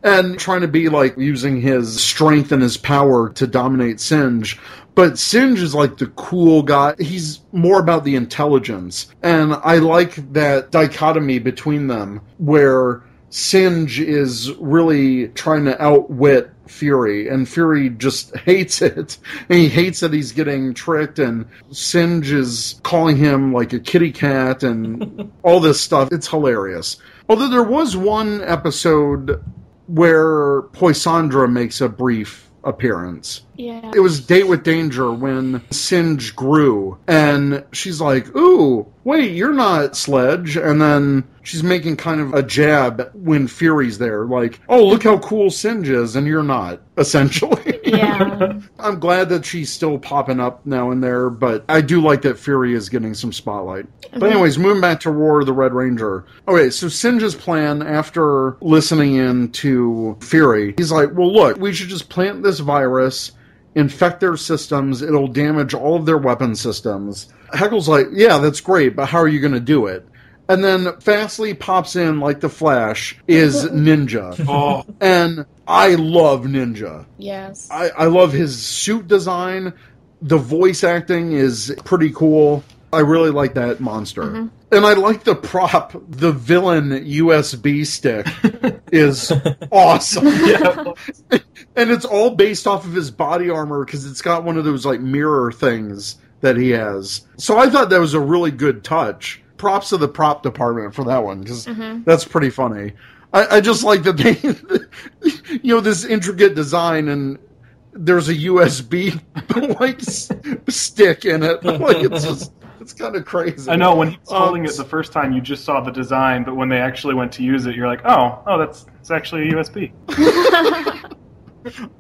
and trying to be using his strength and his power to dominate Singe. But Singe is the cool guy. He's more about the intelligence. And I like that dichotomy between them where Singe is really trying to outwit Fury, and Fury just hates it. And he hates that he's getting tricked, and Singe is calling him a kitty cat and all this stuff. It's hilarious. Although there was one episode where Poisandra makes a brief appearance. Yeah. It was Date with Danger when Singe grew, and she's like, ooh, wait, you're not Sledge. And then she's making kind of a jab when Fury's there, oh, look how cool Singe is, and you're not, essentially. Yeah. I'm glad that she's still popping up now and there, but I do like that Fury is getting some spotlight. But anyways, moving back to Roar the Red Ranger. Okay, so Singe's plan after listening in to Fury, he's like, well, look, we should just plant this virus, infect their systems, it'll damage all of their weapon systems. Heckle's like, yeah, that's great, but how are you going to do it? And then Fastly pops in like the Flash is Ninja. Oh. And I love Ninja. Yes. I love his suit design. The voice acting is pretty cool. I really like that monster. Mm-hmm. And I like the prop. The villain USB stick is awesome. Yeah. And it's all based off of his body armor because it's got one of those like mirror things that he has. So I thought that was a really good touch. Props to the prop department for that one, because that's pretty funny. I just like that they, this intricate design, and there's a USB like stick in it. Like it's kind of crazy. I know, when he was holding it the first time, you just saw the design, but when they actually went to use it, you're like, oh, it's actually a USB.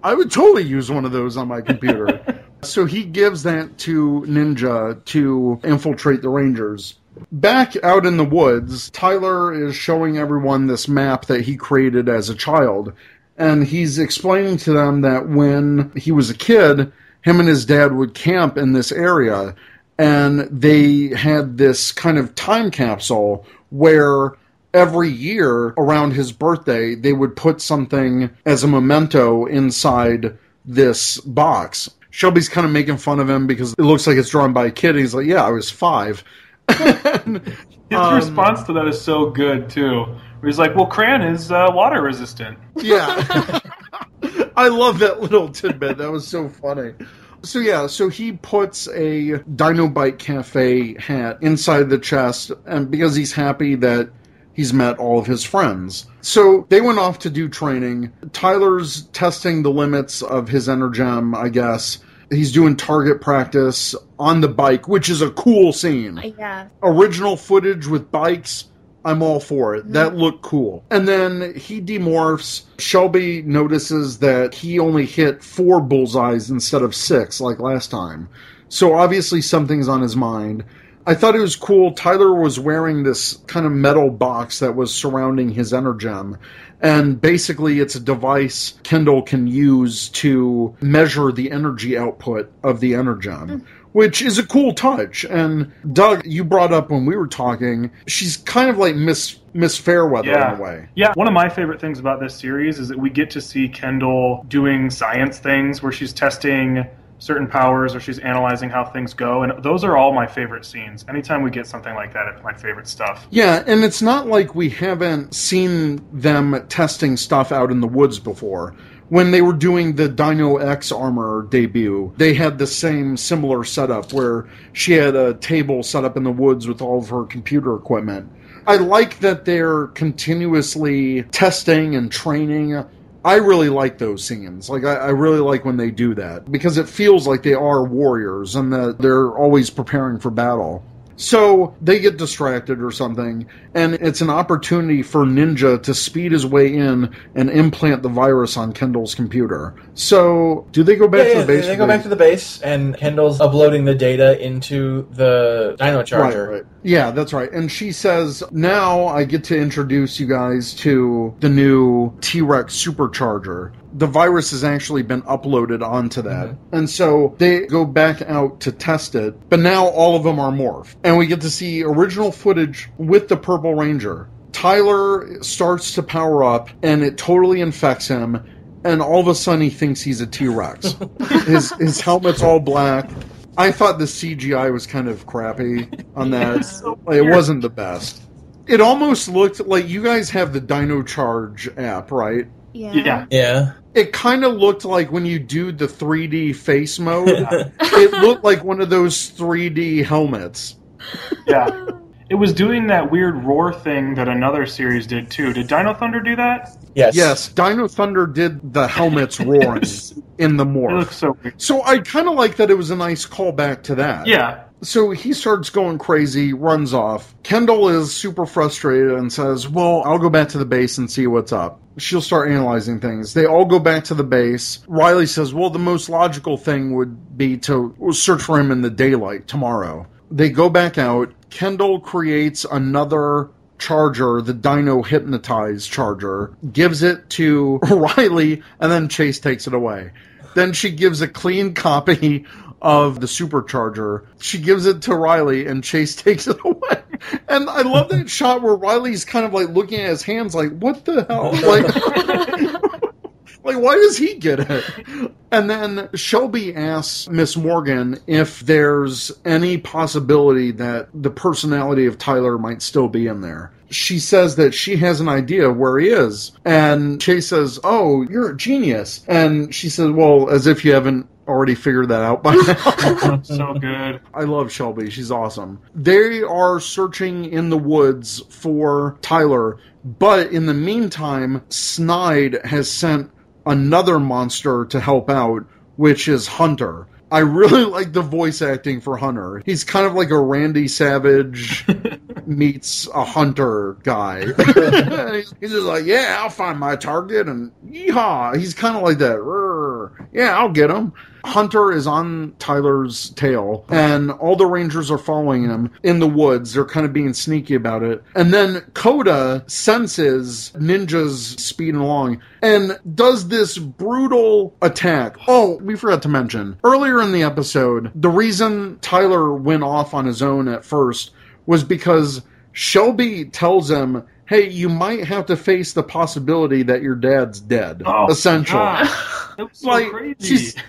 I would totally use one of those on my computer. So he gives that to Ninja to infiltrate the Rangers. Back out in the woods, Tyler is showing everyone this map that he created as a child. And he's explaining to them that when he was a kid, him and his dad would camp in this area. And they had this kind of time capsule where every year around his birthday, they would put something as a memento inside this box. Shelby's kind of making fun of him because it looks like it's drawn by a kid. He's like, yeah, I was 5. His response to that is so good, too. Where he's like, well, crayon is water resistant. Yeah. I love that little tidbit. That was so funny. So he puts a Dino Bite Cafe hat inside the chest, and because he's happy that he's met all of his friends. So they went off to do training. Tyler's testing the limits of his Energem, I guess. He's doing target practice on the bike, which is a cool scene. Yeah. Original footage with bikes, I'm all for it. That looked cool. And then he demorphs. Shelby notices that he only hit 4 bullseyes instead of 6 like last time. So obviously something's on his mind. I thought it was cool. Tyler was wearing this kind of metal box that was surrounding his Energem. And basically it's a device Kendall can use to measure the energy output of the Energem, which is a cool touch. And Doug, you brought up when we were talking, she's kind of like Miss Fairweather in a way. Yeah, one of my favorite things about this series is that we get to see Kendall doing science things where she's testing certain powers or she's analyzing how things go, and those are all my favorite scenes. Anytime we get something like that, it's my favorite stuff. Yeah, and it's not like we haven't seen them testing stuff out in the woods before. When they were doing the Dino X armor debut, they had the same similar setup where she had a table set up in the woods with all of her computer equipment. I like that they're continuously testing and training. I really like those scenes. Like, I really like when they do that, because it feels like they are warriors and that they're always preparing for battle. So they get distracted or something, and it's an opportunity for Ninja to speed his way in and implant the virus on Kendall's computer. So, do they go back to the base? They go back to the base, and Kendall's uploading the data into the Dino Charger. Right. Yeah, that's right. And she says, now I get to introduce you guys to the new T-Rex supercharger. The virus has actually been uploaded onto that. Mm-hmm. And so they go back out to test it, but now all of them are morphed. And we get to see original footage with the Purple Ranger. Tyler starts to power up, and it totally infects him, and all of a sudden he thinks he's a T-Rex. His helmet's all black. I thought the CGI was kind of crappy on that. It wasn't the best. It almost looked like, you guys have the Dino Charge app, right? Yeah. It kind of looked like when you do the 3D face mode, it looked like one of those 3D helmets. Yeah. It was doing that weird roar thing that another series did too. Did Dino Thunder do that? Yes, Dino Thunder did the helmets roaring in the morph. It looks so weird. So I kind of like that it was a nice callback to that. Yeah. So he starts going crazy, runs off. Kendall is super frustrated and says, well, I'll go back to the base and see what's up. She'll start analyzing things. They all go back to the base. Riley says, well, the most logical thing would be to search for him in the daylight tomorrow. They go back out. Kendall creates another charger, the Dino hypnotized charger, gives it to Riley, and then Chase takes it away. Then she gives a clean copy of the supercharger. She gives it to Riley, and Chase takes it away. And I love that shot where Riley's kind of like looking at his hands like, what the hell? Like, why does he get it? And then Shelby asks Miss Morgan if there's any possibility that the personality of Tyler might still be in there. She says that she has an idea where he is. And Chase says, oh, you're a genius. And she says, well, as if you haven't already figured that out by now. So good. I love Shelby. She's awesome. They are searching in the woods for Tyler. But in the meantime, Snide has sent another monster to help out, which is Hunter. I really like the voice acting for Hunter. He's kind of like a Randy Savage meets a Hunter guy. He's just like, yeah, I'll find my target, and yeehaw. He's kind of like that. Yeah, I'll get him. Hunter is on Tyler's tail, and all the Rangers are following him in the woods. They're kind of being sneaky about it. And then Coda senses Ninja's speeding along and does this brutal attack. Oh, we forgot to mention, earlier in the episode, the reason Tyler went off on his own at first was because Shelby tells him, hey, you might have to face the possibility that your dad's dead, essentially. That was so crazy.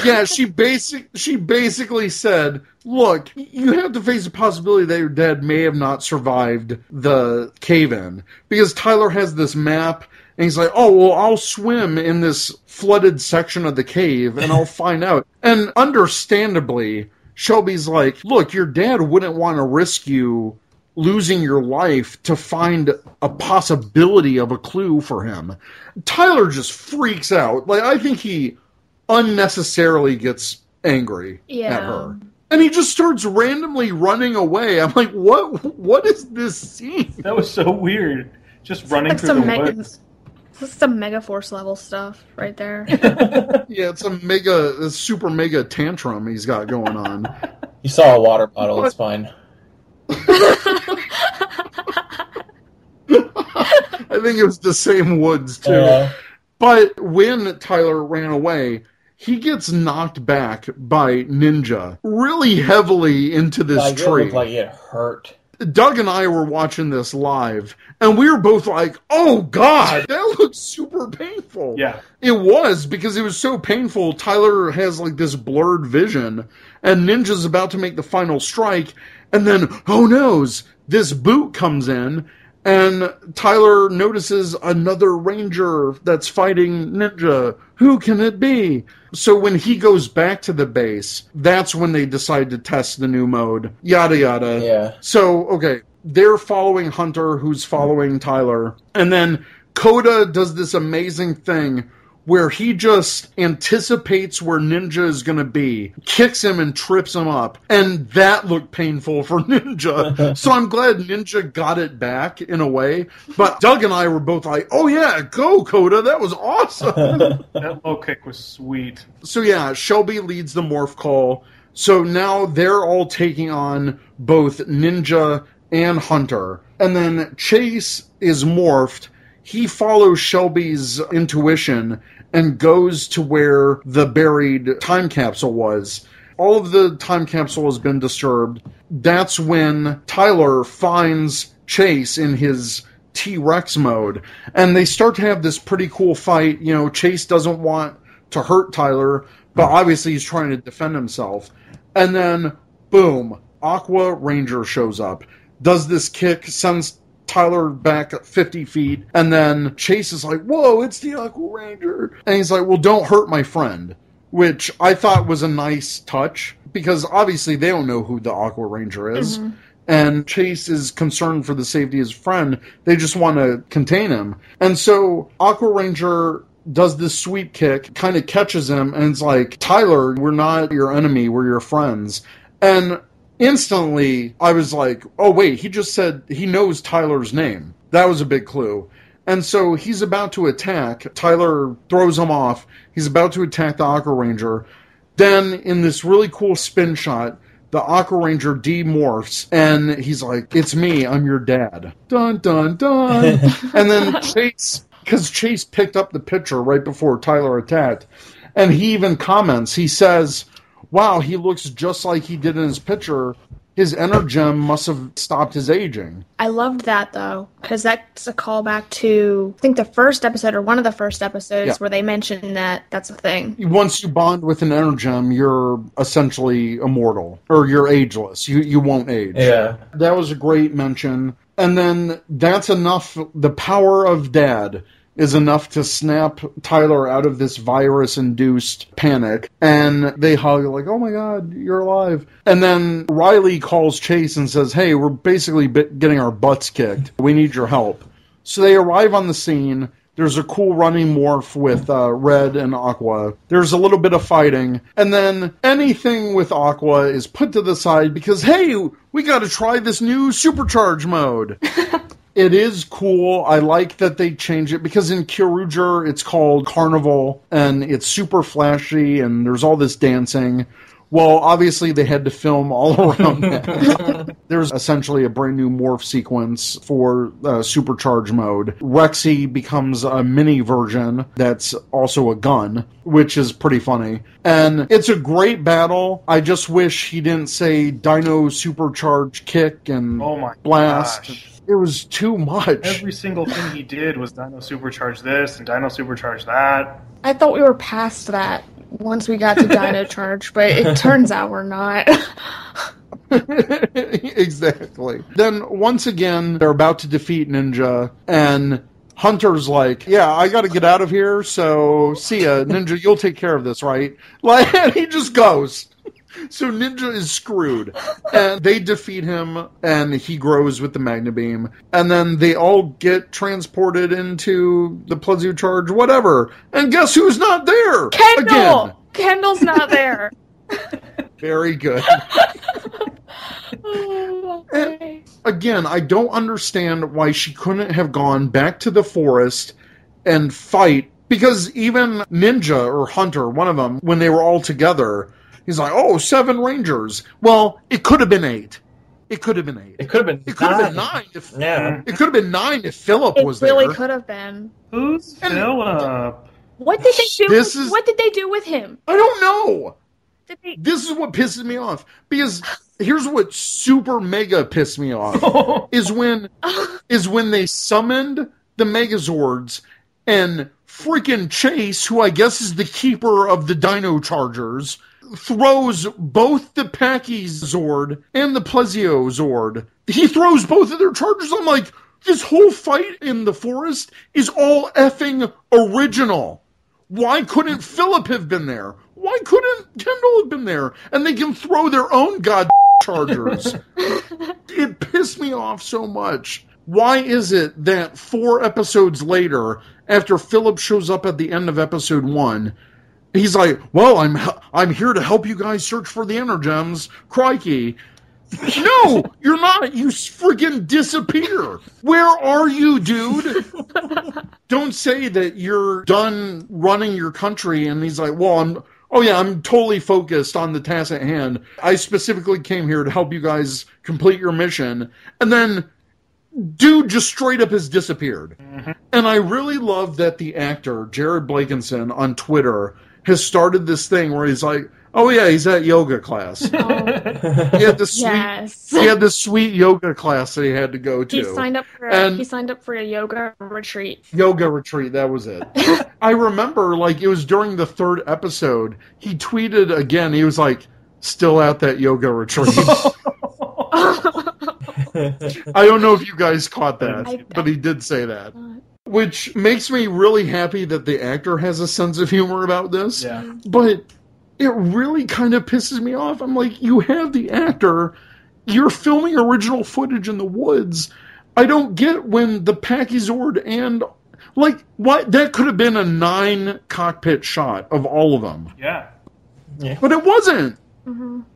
Yeah, she basically said, look, you have to face the possibility that your dad may have not survived the cave-in. Because Tyler has this map, and he's like, oh, well, I'll swim in this flooded section of the cave, and I'll find out. And understandably, Shelby's like, look, your dad wouldn't want to risk you losing your life to find a possibility of a clue for him. Tyler just freaks out. Like, I think he unnecessarily gets angry at her. And he just starts randomly running away. I'm like, what is this scene? That was so weird. Just running like through the woods. This is some Mega Force level stuff right there. Yeah, it's a super mega tantrum he's got going on. You saw a water bottle, it's fine. I think it was the same woods, too. But when Tyler ran away, he gets knocked back by Ninja really heavily into this tree. It looked like it hurt. Doug and I were watching this live, and we were both like, oh, God, that looks super painful. Yeah. It was, because it was so painful. Tyler has, like, this blurred vision, and Ninja's about to make the final strike, and then, oh, noes, this boot comes in, and Tyler notices another Ranger that's fighting Ninja. Who can it be? So when he goes back to the base, that's when they decide to test the new mode. Yada, yada. Yeah. So, okay, they're following Hunter, who's following Tyler. And then Coda does this amazing thing where he just anticipates where Ninja is going to be, kicks him and trips him up, and that looked painful for Ninja. So I'm glad Ninja got it back in a way, but Doug and I were both like, oh yeah, go Coda, that was awesome. That low kick was sweet. So yeah, Shelby leads the morph call, so now they're all taking on both Ninja and Hunter, and then Chase is morphed. He follows Shelby's intuition and goes to where the buried time capsule was. All of the time capsule has been disturbed. That's when Tyler finds Chase in his T-Rex mode. And they start to have this pretty cool fight. You know, Chase doesn't want to hurt Tyler, but obviously he's trying to defend himself. And then, boom, Aqua Ranger shows up, does this kick, sends Tyler back 50 feet, and then Chase is like, whoa, it's the Aqua Ranger. And he's like, well, don't hurt my friend, which I thought was a nice touch, because obviously they don't know who the Aqua Ranger is. Mm-hmm. And Chase is concerned for the safety of his friend. They just want to contain him. And so Aqua Ranger does this sweep kick, kind of catches him, and it's like, Tyler, we're not your enemy, we're your friends. And instantly, I was like, oh, wait, he just said he knows Tyler's name. That was a big clue. And so he's about to attack. Tyler throws him off. He's about to attack the Aqua Ranger. Then, in this really cool spin shot, the Aqua Ranger demorphs, and he's like, it's me, I'm your dad. Dun, dun, dun. And then Chase, because Chase picked up the picture right before Tyler attacked, and he even comments, he says, wow, he looks just like he did in his picture. His Energem must have stopped his aging. I loved that, though, because that's a callback to, I think, the first episode, or one of the first episodes, where they mentioned that that's a thing. Once you bond with an Energem, you're essentially immortal, or you're ageless. You won't age. Yeah. That was a great mention. And then that's enough, the power of Dad is enough to snap Tyler out of this virus-induced panic. And they hug, like, oh my god, you're alive. And then Riley calls Chase and says, hey, we're basically getting our butts kicked. We need your help. So they arrive on the scene. There's a cool running morph with Red and Aqua. There's a little bit of fighting. And then anything with Aqua is put to the side because, hey, we gotta try this new supercharge mode. It is cool. I like that they change it because in Kyoryuger it's called Carnival and it's super flashy and there's all this dancing. Well, obviously they had to film all around that. There's essentially a brand new morph sequence for supercharge mode. Rexy becomes a mini version that's also a gun, which is pretty funny. And it's a great battle. I just wish he didn't say Dino supercharge kick and blast. Gosh. It was too much. Every single thing he did was Dino Supercharge this and Dino Supercharge that. I thought we were past that once we got to Dino Charge, but it turns out we're not. Exactly. Then, once again, they're about to defeat Ninja, and Hunter's like, yeah, I gotta get out of here, so see ya. Ninja, you'll take care of this, right? Like, and he just goes. So Ninja is screwed. And they defeat him, and he grows with the Magna Beam. And then they all get transported into the Plezio Charge, whatever. And guess who's not there? Kendall! Again. Kendall's not there. Very good. And again, I don't understand why she couldn't have gone back to the forest and fight. Because even Ninja or Hunter, one of them, when they were all together... He's like, oh, 7 Rangers. Well, it could have been 8. It could have been 8. It could have been 9. It could have been 9 if Philip was there. It really could have been. Who's Philip? What did they do? What did they do with him? I don't know. This is what pisses me off. Because here's what super mega pissed me off. is when they summoned the Megazords and freaking Chase, who I guess is the keeper of the Dino Chargers, throws both the Packy Zord and the Plezio Zord. He throws both of their chargers. I'm like, this whole fight in the forest is all effing original. Why couldn't Philip have been there? Why couldn't Kendall have been there? And they can throw their own god chargers. It pissed me off so much. Why is it that 4 episodes later, after Philip shows up at the end of episode 1, he's like, well, I'm here to help you guys search for the Energems. Crikey. No, you're not. You friggin' disappear. Where are you, dude? Don't say that you're done running your country. And he's like, well, I'm totally focused on the task at hand. I specifically came here to help you guys complete your mission. And then dude just straight up has disappeared. Mm-hmm. And I really love that the actor, Jared Blakenson, on Twitter has started this thing where he's like, oh yeah, he's at yoga class. Oh. He had this sweet yoga class that he had to go to. He signed up for a yoga retreat. Yoga retreat, that was it. I remember, like, it was during the 3rd episode, he tweeted again, he was like, still at that yoga retreat. I don't know if you guys caught that, but he did say that. Which makes me really happy that the actor has a sense of humor about this. Yeah. But it really kind of pisses me off. I'm like, you have the actor, you're filming original footage in the woods. I don't get when the Packy-Zord and... Like, what? That could have been a 9 cockpit shot of all of them. Yeah. But it wasn't.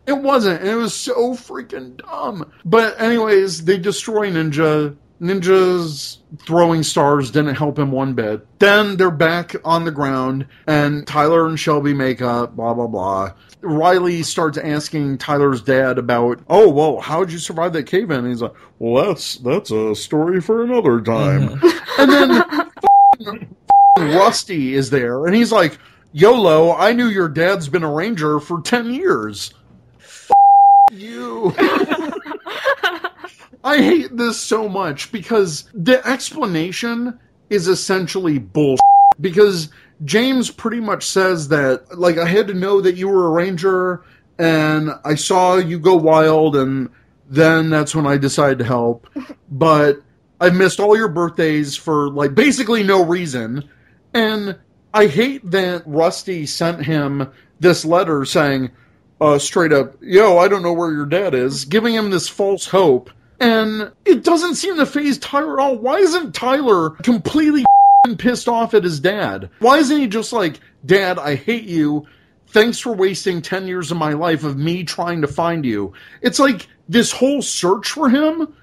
It wasn't, and it was so freaking dumb. But anyways, they destroy Ninja. Ninja's throwing stars didn't help him one bit. Then they're back on the ground, and Tyler and Shelby make up, blah, blah, blah. Riley starts asking Tyler's dad about, oh, well, how'd you survive that cave-in? And he's like, well, that's a story for another time. And then Rusty is there, and he's like, YOLO, I knew your dad's been a ranger for 10 years. You. I hate this so much because the explanation is essentially bullshit. Because James pretty much says that, like, I had to know that you were a ranger, and I saw you go wild, and then that's when I decided to help. But I missed all your birthdays for, like, basically no reason. And I hate that Rusty sent him this letter saying, straight up, yo, I don't know where your dad is, giving him this false hope. And it doesn't seem to faze Tyler at all. Why isn't Tyler completely pissed off at his dad? Why isn't he just like, Dad, I hate you. Thanks for wasting 10 years of my life of me trying to find you. It's like this whole search for him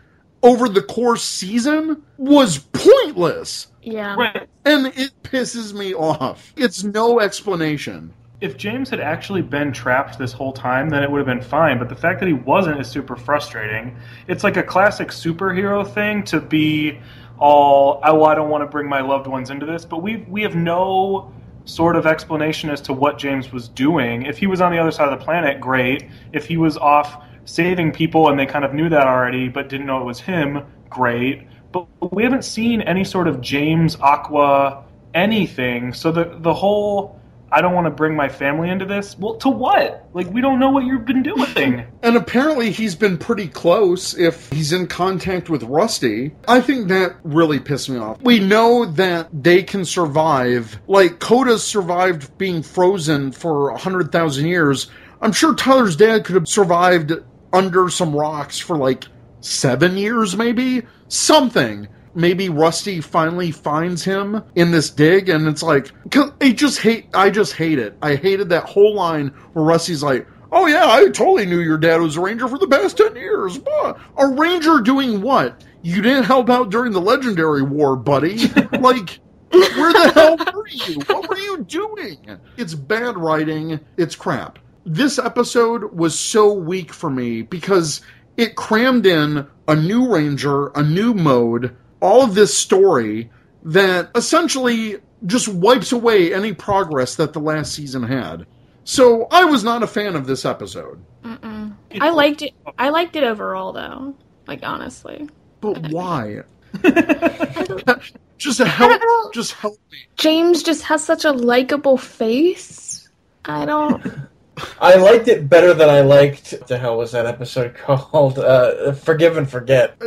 over the course season was pointless. Yeah. Right. And it pisses me off. It's no explanation. If James had actually been trapped this whole time, then it would have been fine. But the fact that he wasn't is super frustrating. It's like a classic superhero thing to be all, oh, well, I don't want to bring my loved ones into this. But we have no sort of explanation as to what James was doing. If he was on the other side of the planet, great. If he was off saving people and they kind of knew that already but didn't know it was him, great. But we haven't seen any sort of James, Aqua, anything. So the whole, I don't want to bring my family into this. Well, to what? Like, we don't know what you've been doing. And apparently he's been pretty close if he's in contact with Rusty. I think that really pissed me off. We know that they can survive. Like, Coda's survived being frozen for 100,000 years. I'm sure Tyler's dad could have survived under some rocks for, like, 7 years, maybe? Something. Maybe Rusty finally finds him in this dig, and it's like, I just hate it. I hated that whole line where Rusty's like, oh yeah, I totally knew your dad was a ranger for the past 10 years. A ranger doing what? You didn't help out during the Legendary War, buddy. Like, where the hell were you? What were you doing? It's bad writing. It's crap. This episode was so weak for me because it crammed in a new ranger, a new mode, all of this story that essentially just wipes away any progress that the last season had. So I was not a fan of this episode. I liked it. I liked it overall, though. Like, honestly. But why? Just help me. James just has such a likable face. I liked it better than I liked, what the hell was that episode called? Forgive and Forget.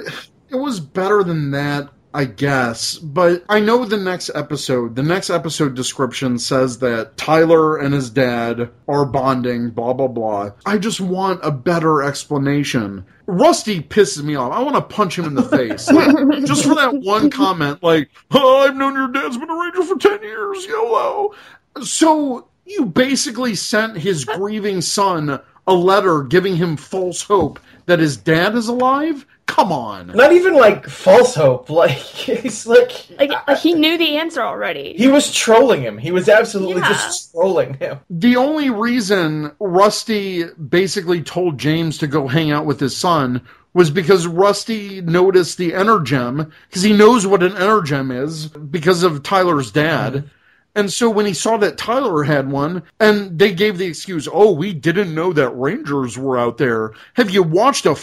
It was better than that, I guess, but I know the next episode description says that Tyler and his dad are bonding, blah, blah, blah. I just want a better explanation. Rusty pisses me off. I want to punch him in the face. Like, just for that one comment, like, oh, I've known your dad's been a ranger for 10 years, YOLO. So you basically sent his grieving son a letter giving him false hope that his dad is alive? Come on. Not even, like, false hope. Like, he's like he knew the answer already. He was trolling him. He was absolutely just trolling him. The only reason Rusty basically told James to go hang out with his son was because Rusty noticed the Energem, because he knows what an Energem is, because of Tyler's dad. Mm-hmm. And so when he saw that Tyler had one, and they gave the excuse, oh, we didn't know that Rangers were out there. Have you watched a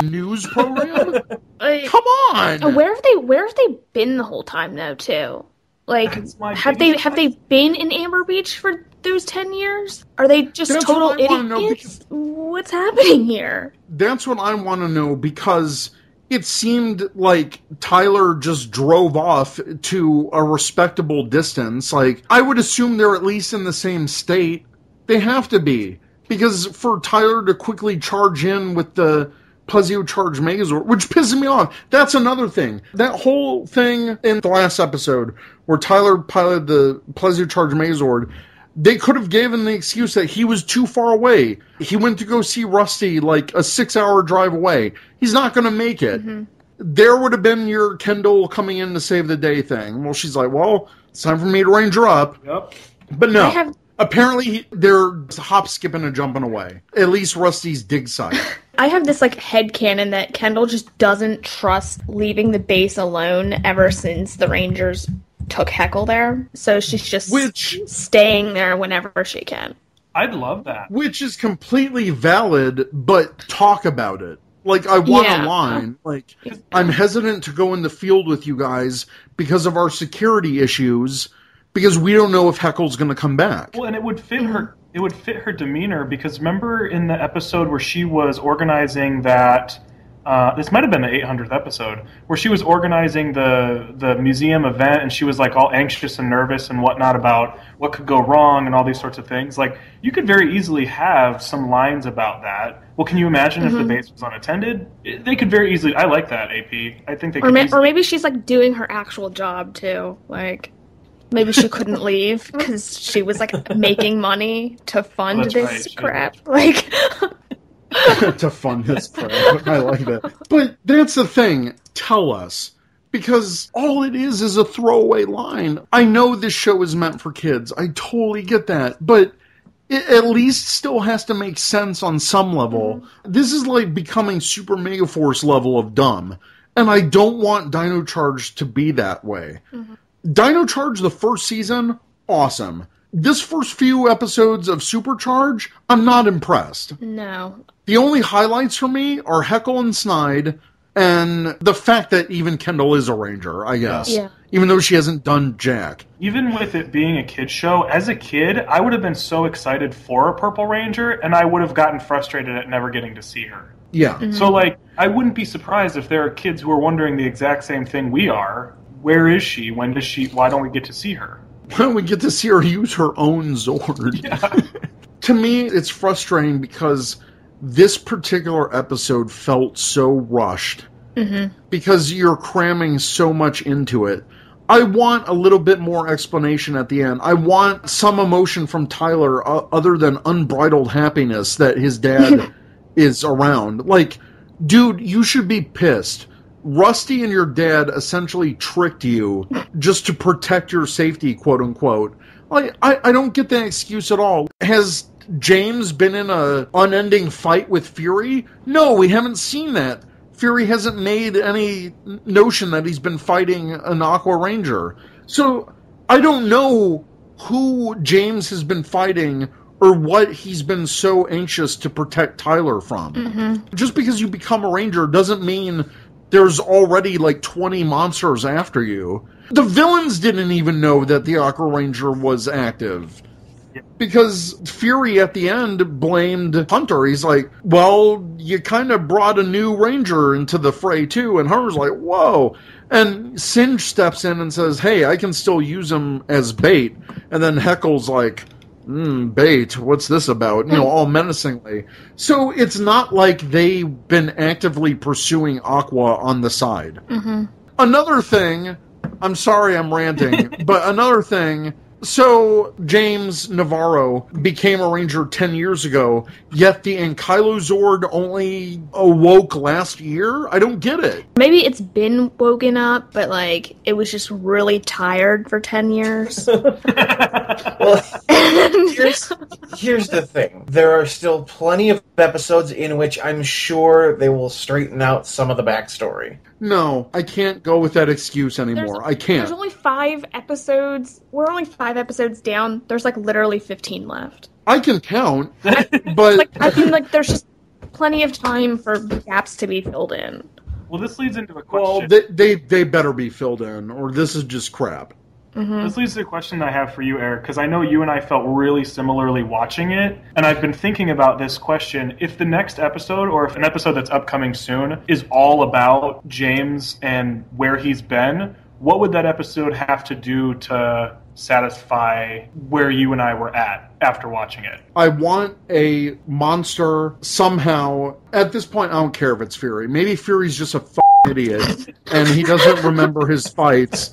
news program? Come on. Where have they been the whole time though, too? Like, have they been in Amber Beach for those 10 years? Are they just total idiots? What's happening here? That's what I want to know, because it seemed like Tyler just drove off to a respectable distance. Like, I would assume they're at least in the same state. They have to be. Because for Tyler to quickly charge in with the Plesio Charge Megazord, which pisses me off. That's another thing. That whole thing in the last episode where Tyler piloted the Plesio Charge Megazord, They could have given the excuse that he was too far away. He went to go see Rusty like a 6-hour drive away. He's not going to make it. Mm-hmm. There would have been your Kendall coming in to save the day thing. Well, she's like, well, it's time for me to ranger up. Yep. But no. Apparently, they're hop, skipping, and jumping away. At least Rusty's dig site. I have this, headcanon that Kendall just doesn't trust leaving the base alone ever since the Rangers took Heckle there. So she's just staying there whenever she can. I'd love that. Which is completely valid, but talk about it. I want a line. I'm hesitant to go in the field with you guys because of our security issues. Because we don't know if Heckle's going to come back. Well, and it would fit her. It would fit her demeanor because remember in the episode where she was organizing that. This might have been the 800th episode where she was organizing the museum event and she was all anxious and nervous and whatnot about what could go wrong and all these sorts of things. You could very easily have some lines about that. Well, can you imagine if the base was unattended? They could very easily. I like that, AP. I think they could. Or maybe she's doing her actual job too, Maybe she couldn't leave because she was making money to fund this crap. To fund this crap. I like that. But that's the thing. Tell us. Because all it is a throwaway line. I know this show is meant for kids. I totally get that. But it at least still has to make sense on some level. Mm-hmm. This is becoming Super Mega Force level of dumb. And I don't want Dino Charge to be that way. Mm-hmm. Dino Charge, the first season, awesome. This first few episodes of Supercharge, I'm not impressed. No. The only highlights for me are Heckle and Snide, and the fact that even Kendall is a Ranger, I guess. Yeah. Even though she hasn't done jack. Even with it being a kid's show, as a kid, I would have been so excited for a Purple Ranger, and I would have gotten frustrated at never getting to see her. Yeah. Mm-hmm. So, I wouldn't be surprised if there are kids who are wondering the exact same thing we are. Where is she? When does she? Why don't we get to see her? Why don't we get to see her use her own Zord? Yeah. To me, it's frustrating because this particular episode felt so rushed. Mm-hmm. Because you're cramming so much into it. I want a little bit more explanation at the end. I want some emotion from Tyler other than unbridled happiness that his dad is around. Dude, you should be pissed. Rusty and your dad essentially tricked you just to protect your safety, quote unquote. I don't get that excuse at all. Has James been in an unending fight with Fury? No, we haven't seen that. Fury hasn't made any notion that he's been fighting an Aqua Ranger. So I don't know who James has been fighting or what he's been so anxious to protect Tyler from. Mm-hmm. Just because you become a Ranger doesn't mean there's already 20 monsters after you. The villains didn't even know that the Aqua Ranger was active. Because Fury at the end blamed Hunter. He's like, well, you kind of brought a new Ranger into the fray too. And Hunter's like, whoa. And Singe steps in and says, hey, I can still use him as bait. And then Heckle's like, bait, what's this about? All menacingly. So it's not like they've been actively pursuing Aqua on the side. Mm-hmm. Another thing, I'm sorry I'm ranting, but another thing, so James Navarro became a Ranger 10 years ago, yet the Ankylozord only awoke last year? I don't get it. Maybe it's been woken up, but it was just really tired for 10 years. Well, here's the thing. There are still plenty of episodes in which I'm sure they will straighten out some of the backstory. No, I can't go with that excuse anymore. I can't. There's only 5 episodes. We're only 5 episodes down. There's literally 15 left. I can count, but there's just plenty of time for gaps to be filled in. Well, this leads into a question. Well, they better be filled in, or this is just crap. Mm-hmm. This leads to a question I have for you, Eric, because I know you and I felt really similarly watching it, and I've been thinking about this question. If the next episode, or if an episode that's upcoming soon, is all about James and where he's been, what would that episode have to do to satisfy where you and I were at after watching it? I want a monster somehow. At this point, I don't care if it's Fury. Maybe Fury's just a idiot, and he doesn't remember his fights.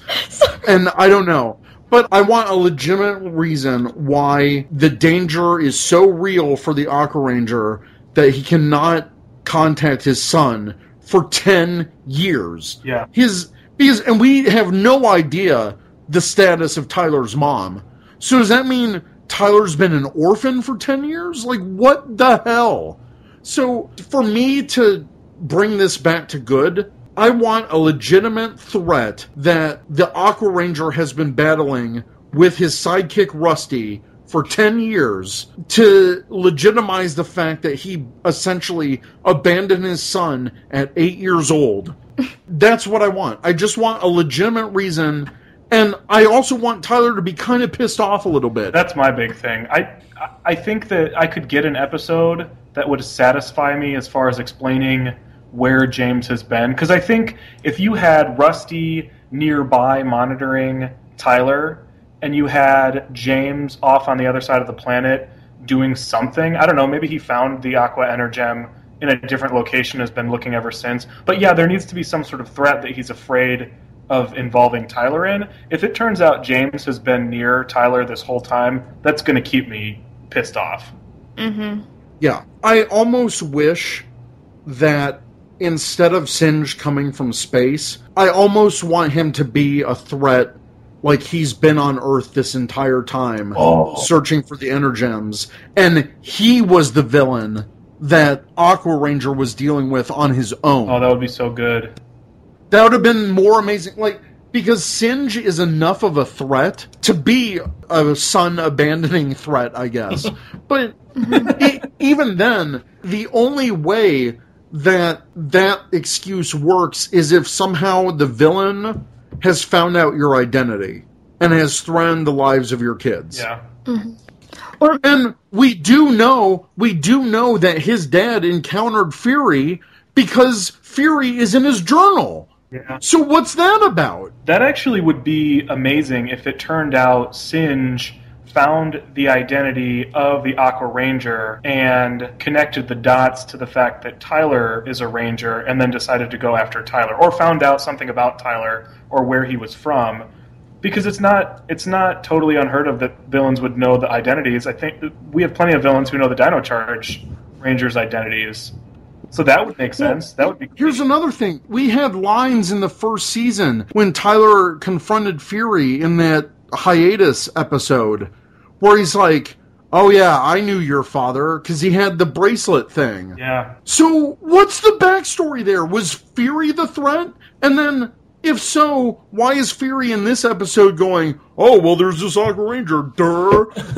And I don't know. But I want a legitimate reason why the danger is so real for the Aqua Ranger that he cannot contact his son for 10 years. Yeah. And we have no idea the status of Tyler's mom. So does that mean Tyler's been an orphan for 10 years? Like, what the hell? So for me to bring this back to good, I want a legitimate threat that the Aqua Ranger has been battling with his sidekick Rusty for 10 years to legitimize the fact that he essentially abandoned his son at 8 years old. That's what I want. I just want a legitimate reason, and I also want Tyler to be kind of pissed off a little bit. That's my big thing. I think that I could get an episode that would satisfy me as far as explaining where James has been. Because I think if you had Rusty nearby monitoring Tyler, and you had James off on the other side of the planet doing something, I don't know, maybe he found the Aqua Energem in a different location, has been looking ever since. But yeah, there needs to be some sort of threat that he's afraid of involving Tyler in. If it turns out James has been near Tyler this whole time, that's going to keep me pissed off. Mm-hmm. Yeah. I almost wish that instead of Singe coming from space, I almost want him to be a threat, like he's been on Earth this entire time, searching for the Energems, and he was the villain that Aqua Ranger was dealing with on his own. Oh, that would be so good. That would have been more amazing, because Singe is enough of a threat to be a son-abandoning threat, I guess. But even then, the only way that excuse works is if somehow the villain has found out your identity and has threatened the lives of your kids. Yeah. Mm-hmm. And we do know that his dad encountered Fury because Fury is in his journal. Yeah. So what's that about? That actually would be amazing if it turned out Singe found the identity of the Aqua Ranger and connected the dots to the fact that Tyler is a Ranger and then decided to go after Tyler, or found out something about Tyler or where he was from. Because it's not totally unheard of that villains would know the identities. I think we have plenty of villains who know the Dino Charge Rangers' identities. So that would make sense. That would be great. Here's another thing. We had lines in the first season when Tyler confronted Fury in that hiatus episode where he's like, oh yeah, I knew your father, because he had the bracelet thing. Yeah. So what's the backstory there? Was Fury the threat? And then, if so, why is Fury in this episode going, oh, well, there's this Aqua Ranger,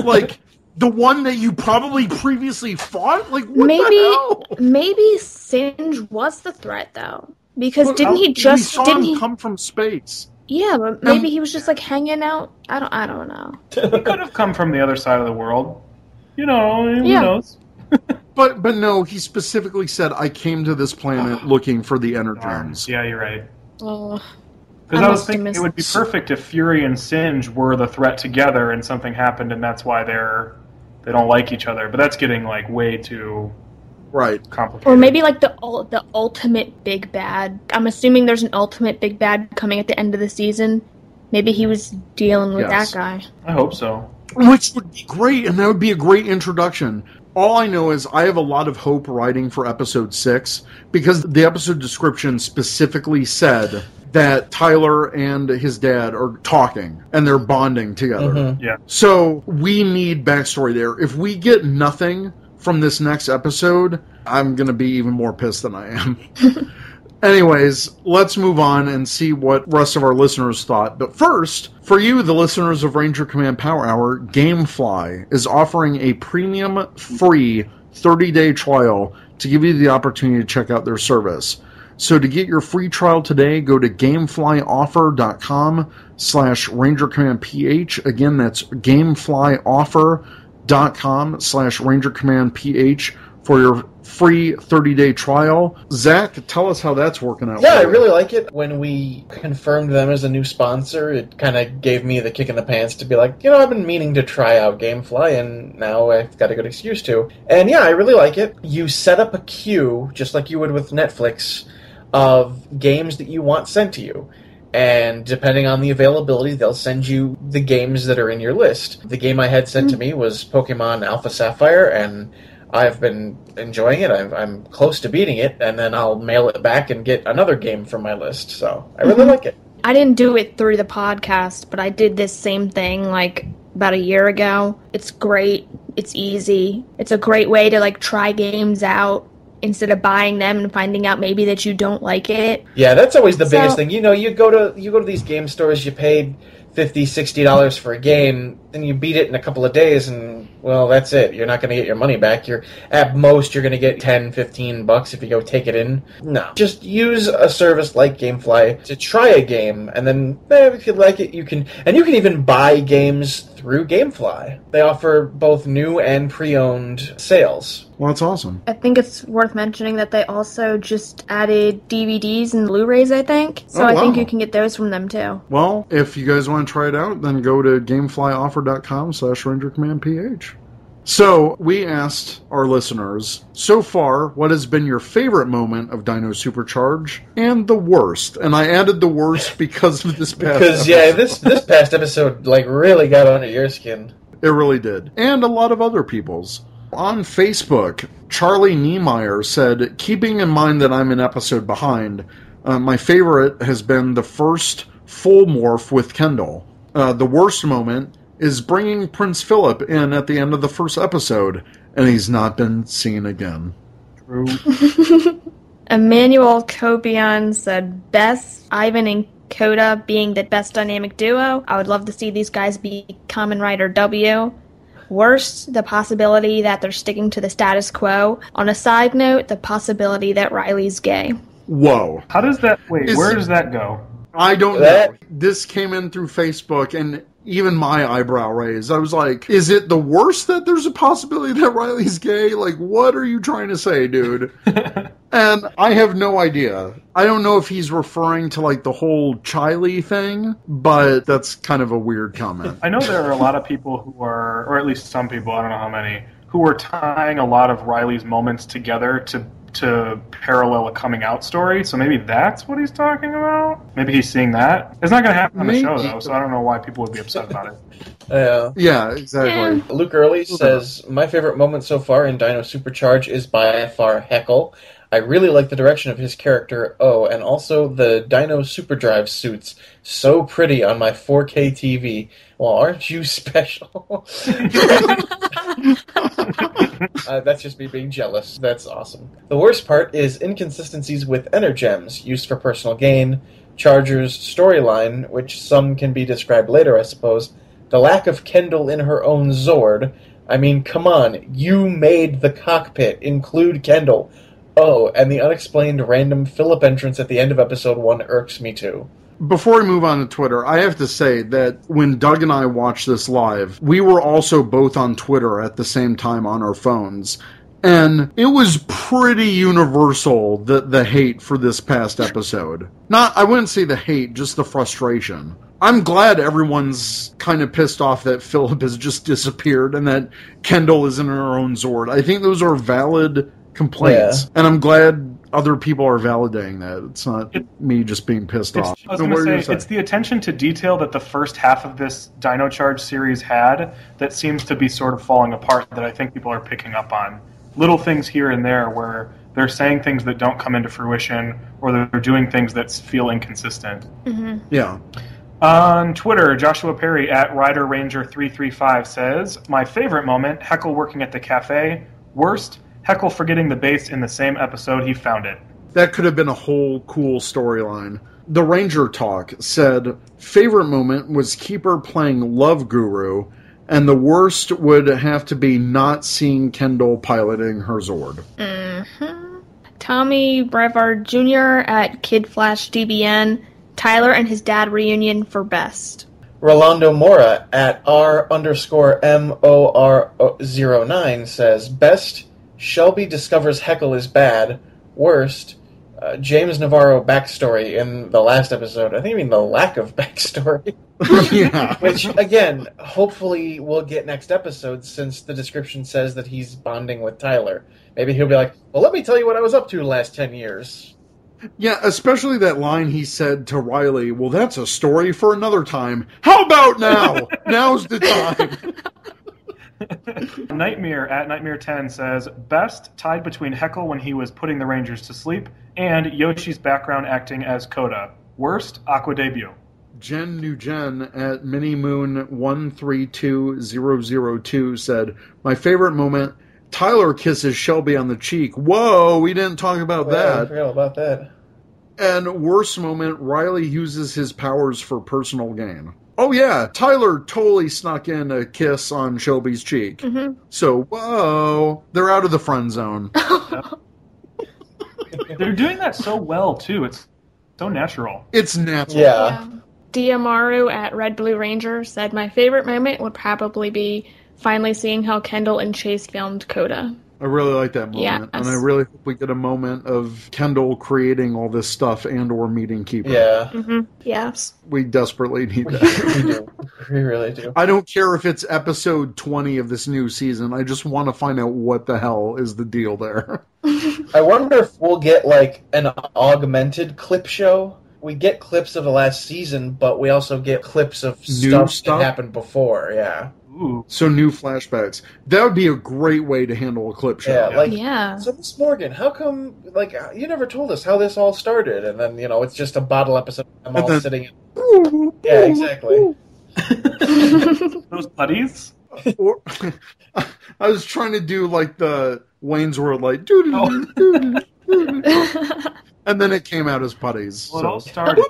like, the one that you probably previously fought? Like, what the hell? Maybe Singe was the threat, though. Because But didn't he just... We saw didn't him he come from space. Yeah, but maybe he was just, like, hanging out. I don't know. He could have come from the other side of the world. You know, who Yeah. knows? But no, he specifically said, I came to this planet looking for the Energems. Yeah, you're right. Oh, Because I was thinking it would be perfect if Fury and Singe were the threat together and something happened and that's why they don't like each other. But that's getting, like, way too complicated. Or maybe, like, the ultimate big bad. I'm assuming there's an ultimate big bad coming at the end of the season. Maybe he was dealing with that guy. I hope so. Which would be great, and that would be a great introduction. All I know is I have a lot of hope writing for episode 6, because the episode description specifically said that Tyler and his dad are talking, and they're bonding together. Mm-hmm. Yeah. So we need backstory there. If we get nothing from this next episode, I'm going to be even more pissed than I am. Anyways, let's move on and see what the rest of our listeners thought. But first, for you, the listeners of Ranger Command Power Hour, Gamefly is offering a premium free 30-day trial to give you the opportunity to check out their service. So to get your free trial today, go to gameflyoffer.com/RangerCommandPH. Again, that's gameflyoffer.com/RangerCommandPH for your free 30-day trial. Zach, tell us how that's working out. Yeah, I really like it. When we confirmed them as a new sponsor, it kind of gave me the kick in the pants to be like, I've been meaning to try out Gamefly, and now I've got a good excuse to. And yeah, I really like it. You set up a queue, just like you would with Netflix, of games that you want sent to you. and depending on the availability, they'll send you the games that are in your list. The game I had sent to me was Pokemon Alpha Sapphire, and I've been enjoying it. I'm close to beating it, and then I'll mail it back and get another game from my list. So I really like it. I didn't do it through the podcast, but I did this same thing like about a year ago. It's great. It's easy. It's a great way to like try games out instead of buying them and finding out maybe that you don't like it. Yeah, that's always the biggest thing. You know, you go to these game stores, you paid $50, $60 for a game, then you beat it in a couple of days, and, well, that's it. You're not going to get your money back. At most, you're going to get $10, $15 if you go take it in. No. Just use a service like GameFly to try a game, and then, if you like it, you can even buy games through GameFly. They offer both new and pre-owned sales. Well, that's awesome. I think it's worth mentioning that they also just added DVDs and Blu-rays, I think. So I think you can get those from them, too. Well, if you guys want to try it out, then go to gameflyoffer.com/RangerCommandPH. So, we asked our listeners, so far, what has been your favorite moment of Dino Supercharge and the worst? And I added the worst because of this past episode. Yeah, this past episode, like, really got under your skin. It really did. And a lot of other people's. On Facebook, Charlie Niemeyer said, keeping in mind that I'm an episode behind, my favorite has been the first full morph with Kendall. The worst moment is bringing Prince Philip in at the end of the first episode, and he's not been seen again. True. Emmanuel Copion said, best Ivan and Coda being the best dynamic duo. I would love to see these guys be Kamen Rider W. Worst, the possibility that they're sticking to the status quo. On a side note, the possibility that Riley's gay. Whoa. How does that... Wait, where does that go? I don't know. This came in through Facebook, and even my eyebrow raised. I was like, is it the worst that there's a possibility that Riley's gay? Like, what are you trying to say, dude? And I have no idea. I don't know if he's referring to, like, the whole Chiley thing, but that's kind of a weird comment. I know there are a lot of people who are, or at least some people, I don't know how many, who are tying a lot of Riley's moments together to parallel a coming out story, so maybe that's what he's talking about? Maybe he's seeing that? It's not going to happen on the show, though, so I don't know why people would be upset about it. Yeah, exactly. Luke Early says, my favorite moment so far in Dino Supercharge is by far Heckle. I really like the direction of his character, and also the Dino Superdrive suits. So pretty on my 4K TV. Well, aren't you special? That's just me being jealous. That's awesome. The worst part is inconsistencies with Energems, used for personal gain, Charger's storyline, which some can be described later, I suppose, the lack of Kendall in her own Zord. I mean, come on, you made the cockpit include Kendall. And the unexplained random Philip entrance at the end of episode 1 irks me too. Before we move on to Twitter, I have to say that when Doug and I watched this live, we were also both on Twitter at the same time on our phones. And it was pretty universal, the hate for this past episode. I wouldn't say the hate, just the frustration. I'm glad everyone's kind of pissed off that Philip has just disappeared and that Kendall is in her own Zord. I think those are valid complaints. Yeah. And I'm glad other people are validating that. It's not me just being pissed off. I was going to say, it's the attention to detail that the first half of this Dino Charge series had that seems to be sort of falling apart that I think people are picking up on. Little things here and there where they're saying things that don't come into fruition or they're doing things that feel inconsistent. Mm-hmm. Yeah. On Twitter, Joshua Perry at RiderRanger335 says, my favorite moment, Heckle working at the cafe. Worst, Heckle forgetting the base in the same episode he found it. That could have been a whole cool storyline. The Ranger Talk said, favorite moment was Keeper playing Love Guru, and the worst would have to be not seeing Kendall piloting her Zord. Mm-hmm. Tommy Brevard Jr. at KidFlashDBN, Tyler and his dad reunion for best. Rolando Mora at R_MOR09 says, best, Shelby discovers Heckle is bad. Worst, James Navarro backstory in the last episode. I think I mean the lack of backstory. Yeah. Which, again, hopefully we'll get next episode since the description says that he's bonding with Tyler. Maybe he'll be like, well, let me tell you what I was up to the last 10 years. Yeah, especially that line he said to Riley, well, that's a story for another time. How about now? Now's the time. Nightmare at Nightmare10 says, best tied between Heckle when he was putting the Rangers to sleep and Yoshi's background acting as Coda. Worst, Aqua debut. Jen Nugent at Minimoon132002 said, my favorite moment, Tyler kisses Shelby on the cheek. Whoa, we didn't talk about that. I forgot about that. And worst moment, Riley uses his powers for personal gain. Oh yeah, Tyler totally snuck in a kiss on Shelby's cheek. Mm-hmm. So, whoa, they're out of the friend zone. They're doing that so well, too. It's so natural. It's natural. Yeah. Diamaru at Red Blue Ranger said, my favorite moment would probably be finally seeing how Kendall and Chase filmed Coda. I really like that moment. Yes. And I really hope we get a moment of Kendall creating all this stuff and or meeting Keeper. Yeah. Mm-hmm. Yes. We desperately need that. We do. We really do. I don't care if it's episode 20 of this new season. I just want to find out what the hell is the deal there. I wonder if we'll get, like, an augmented clip show. We get clips of the last season, but we also get clips of stuff that happened before, yeah. Ooh. So new flashbacks. That would be a great way to handle a clip show. Yeah, So Miss Morgan, how come, like, you never told us how this all started? And then, it's just a bottle episode of them all sitting in... Yeah, exactly. Those putties? Or, I was trying to do, like, the Wayne's World, like, doo-doo-doo-doo-doo-doo. And then it came out as putties. Well, it all started.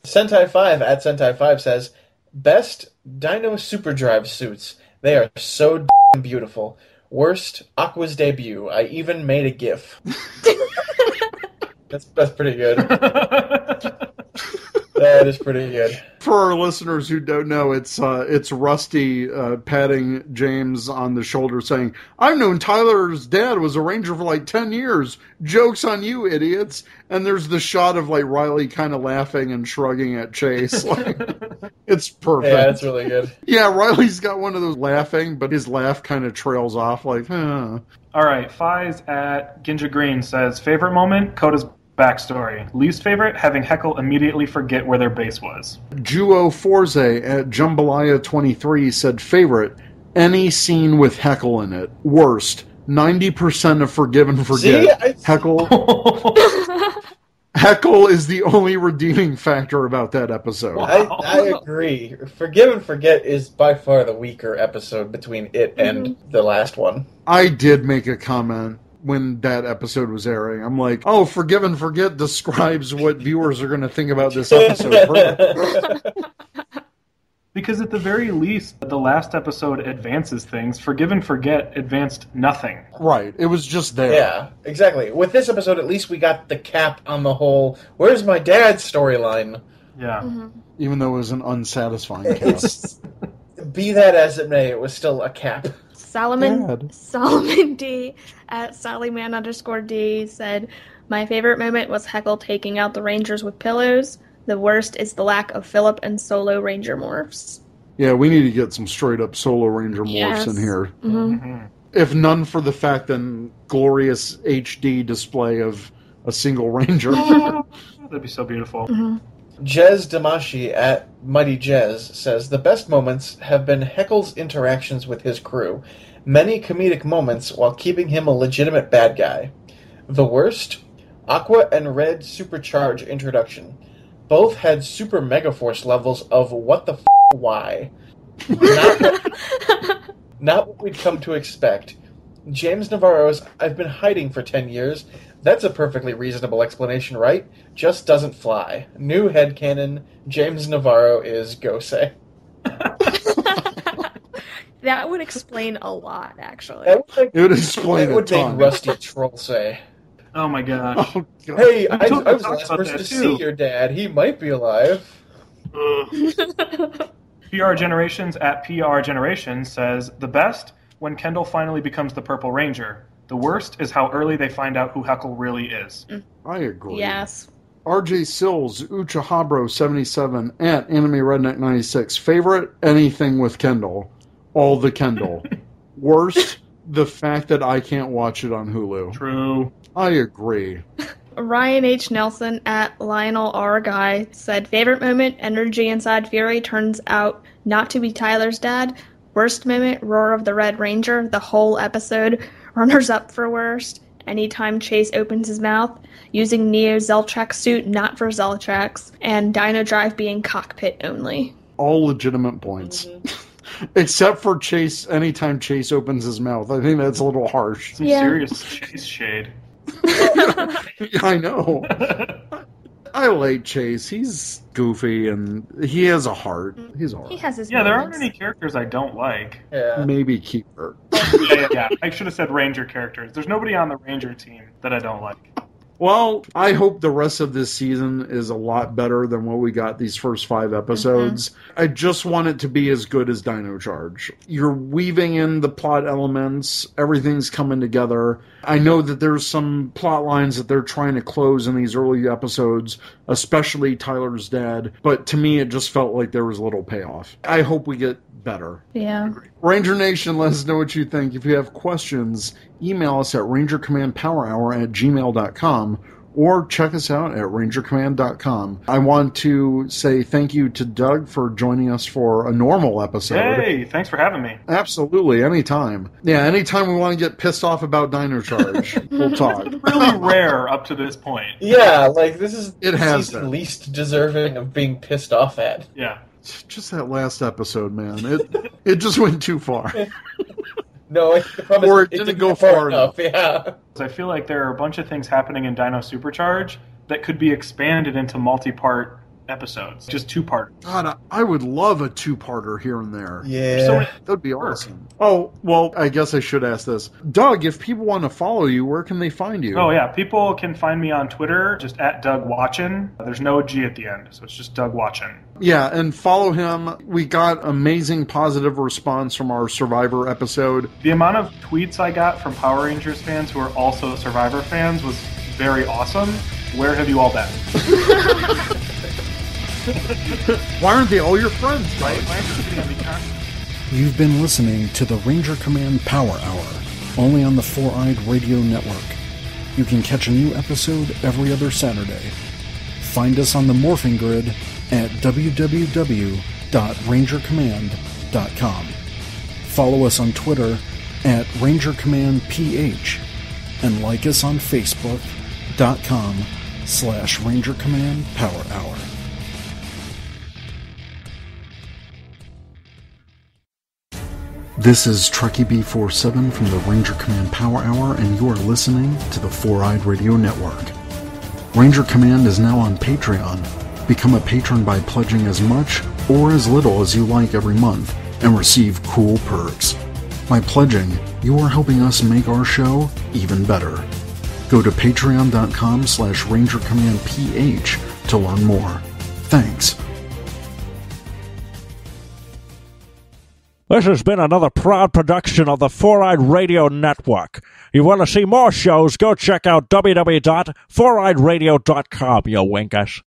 Sentai5 at Sentai5 says, best Dino Superdrive suits. They are so damn beautiful. Worst, Aqua's debut. I even made a GIF. That's pretty good. That is pretty good. For our listeners who don't know, it's Rusty patting James on the shoulder saying, I've known Tyler's dad was a ranger for like 10 years. Joke's on you, idiots. And there's the shot of like Riley kind of laughing and shrugging at Chase. Like, it's perfect. Yeah, it's really good. Yeah, Riley's got one of those laughing, but his laugh kind of trails off like, All right, Fies at Ginja Green says, favorite moment, Coda's backstory. Least favorite, having Heckle immediately forget where their base was. Juo Forze at Jambalaya23 said, favorite, any scene with Heckle in it. Worst, 90% of Forgive and Forget. Heckle is the only redeeming factor about that episode. I agree. Forgive and Forget is by far the weaker episode between it and the last one. I did make a comment when that episode was airing. I'm like, oh, Forgive and Forget describes what viewers are going to think about this episode. Because at the very least, the last episode advances things. Forgive and Forget advanced nothing. Right. It was just there. Yeah, exactly. With this episode, at least we got the cap on the whole, where's my dad's storyline? Yeah. Mm-hmm. Even though it was an unsatisfying cap. Be that as it may, it was still a cap. Solomon D at Sallyman_D said, my favorite moment was Heckle taking out the Rangers with pillows. The worst is the lack of Philip and Solo Ranger morphs. Yeah, we need to get some straight up Solo Ranger morphs in here. Mm-hmm. If none for the fact that glorious HD display of a single Ranger. That'd be so beautiful. Mm-hmm. Jez Damashi at Mighty Jez says, the best moments have been Heckle's interactions with his crew. Many comedic moments while keeping him a legitimate bad guy. The worst? Aqua and Red Supercharge introduction. Both had super megaforce levels of what the why. Not what we'd come to expect. James Navarro's I've been hiding for 10 years. That's a perfectly reasonable explanation, right? Just doesn't fly. New headcanon, James Navarro is Gosei. That would explain a lot, actually. It would explain it would make Rusty Troll say. Oh my gosh. Oh, God. Hey, I was the last person to see your dad. He might be alive. PR Generations at PR Generations says, the best, when Kendall finally becomes the Purple Ranger. The worst is how early they find out who Heckle really is. I agree. Yes. RJ Sills, Uchahabro77 at Anime Redneck 96. Favorite? Anything with Kendall. All the Kendall. Worst? the fact that I can't watch it on Hulu. True. I agree. Ryan H. Nelson at Lionel R. Guy said, favorite moment, energy inside Fury turns out not to be Tyler's dad. Worst moment, Roar of the Red Ranger, the whole episode. Runners up for worst, anytime Chase opens his mouth. Using Neo's Zelchak suit, not for Zelchaks. And Dino Drive being cockpit only. All legitimate points. Mm-hmm. Except for Chase, anytime Chase opens his mouth. I think that's a little harsh. Some serious Chase shade. I know. I like Chase. He's goofy and he has a heart. He's alright. He has his there moments. aren't any characters I don't like. Yeah. Maybe Keeper. Yeah. I should have said Ranger characters. There's nobody on the Ranger team that I don't like. Well, I hope the rest of this season is a lot better than what we got these first 5 episodes. Mm-hmm. I just want it to be as good as Dino Charge. You're weaving in the plot elements. Everything's coming together. I know that there's some plot lines that they're trying to close in these early episodes, especially Tyler's dad. But to me, it just felt like there was a little payoff. I hope we get better. Yeah. Ranger Nation, let us know what you think. If you have questions, email us at rangercommandpowerhour@gmail.com or check us out at rangercommand.com. I want to say thank you to Doug for joining us for a normal episode. Hey, thanks for having me. Absolutely, anytime. Yeah, anytime we want to get pissed off about Dino Charge, we'll talk. It's really rare up to this point. Yeah, like this is It has season been. least deserving of being pissed off at. Yeah. Just that last episode, man. It just went too far. No, I promise Or it didn't go far enough. Yeah. I feel like there are a bunch of things happening in Dino Supercharge that could be expanded into multi-part episodes. Just 2-part. God, I would love a 2-parter here and there. Yeah. That'd be awesome. Oh, well, I guess I should ask this. Doug, if people want to follow you, where can they find you? Oh, yeah. People can find me on Twitter, just at Doug Watchin. There's no G at the end, so it's just Doug Watchin. Yeah, and follow him. We got amazing positive response from our Survivor episode. The amount of tweets I got from Power Rangers fans who are also Survivor fans was very awesome. Where have you all been? Why aren't they all your friends, right? You've been listening to the Ranger Command Power Hour, only on the 4-Eyed Radio Network. You can catch a new episode every other Saturday. Find us on the Morphing Grid at www.rangercommand.com. Follow us on Twitter at RangerCommandPH and like us on Facebook.com/RangerCommandPowerHour. This is Truckee B47 from the Ranger Command Power Hour, and you are listening to the 4-Eyed Radio Network. Ranger Command is now on Patreon. Become a patron by pledging as much or as little as you like every month and receive cool perks. By pledging, you are helping us make our show even better. Go to patreon.com/RangerCommandPH to learn more. Thanks. This has been another proud production of the 4-Eyed Radio Network. You want to see more shows, go check out www.4eyedradio.com, you winkers.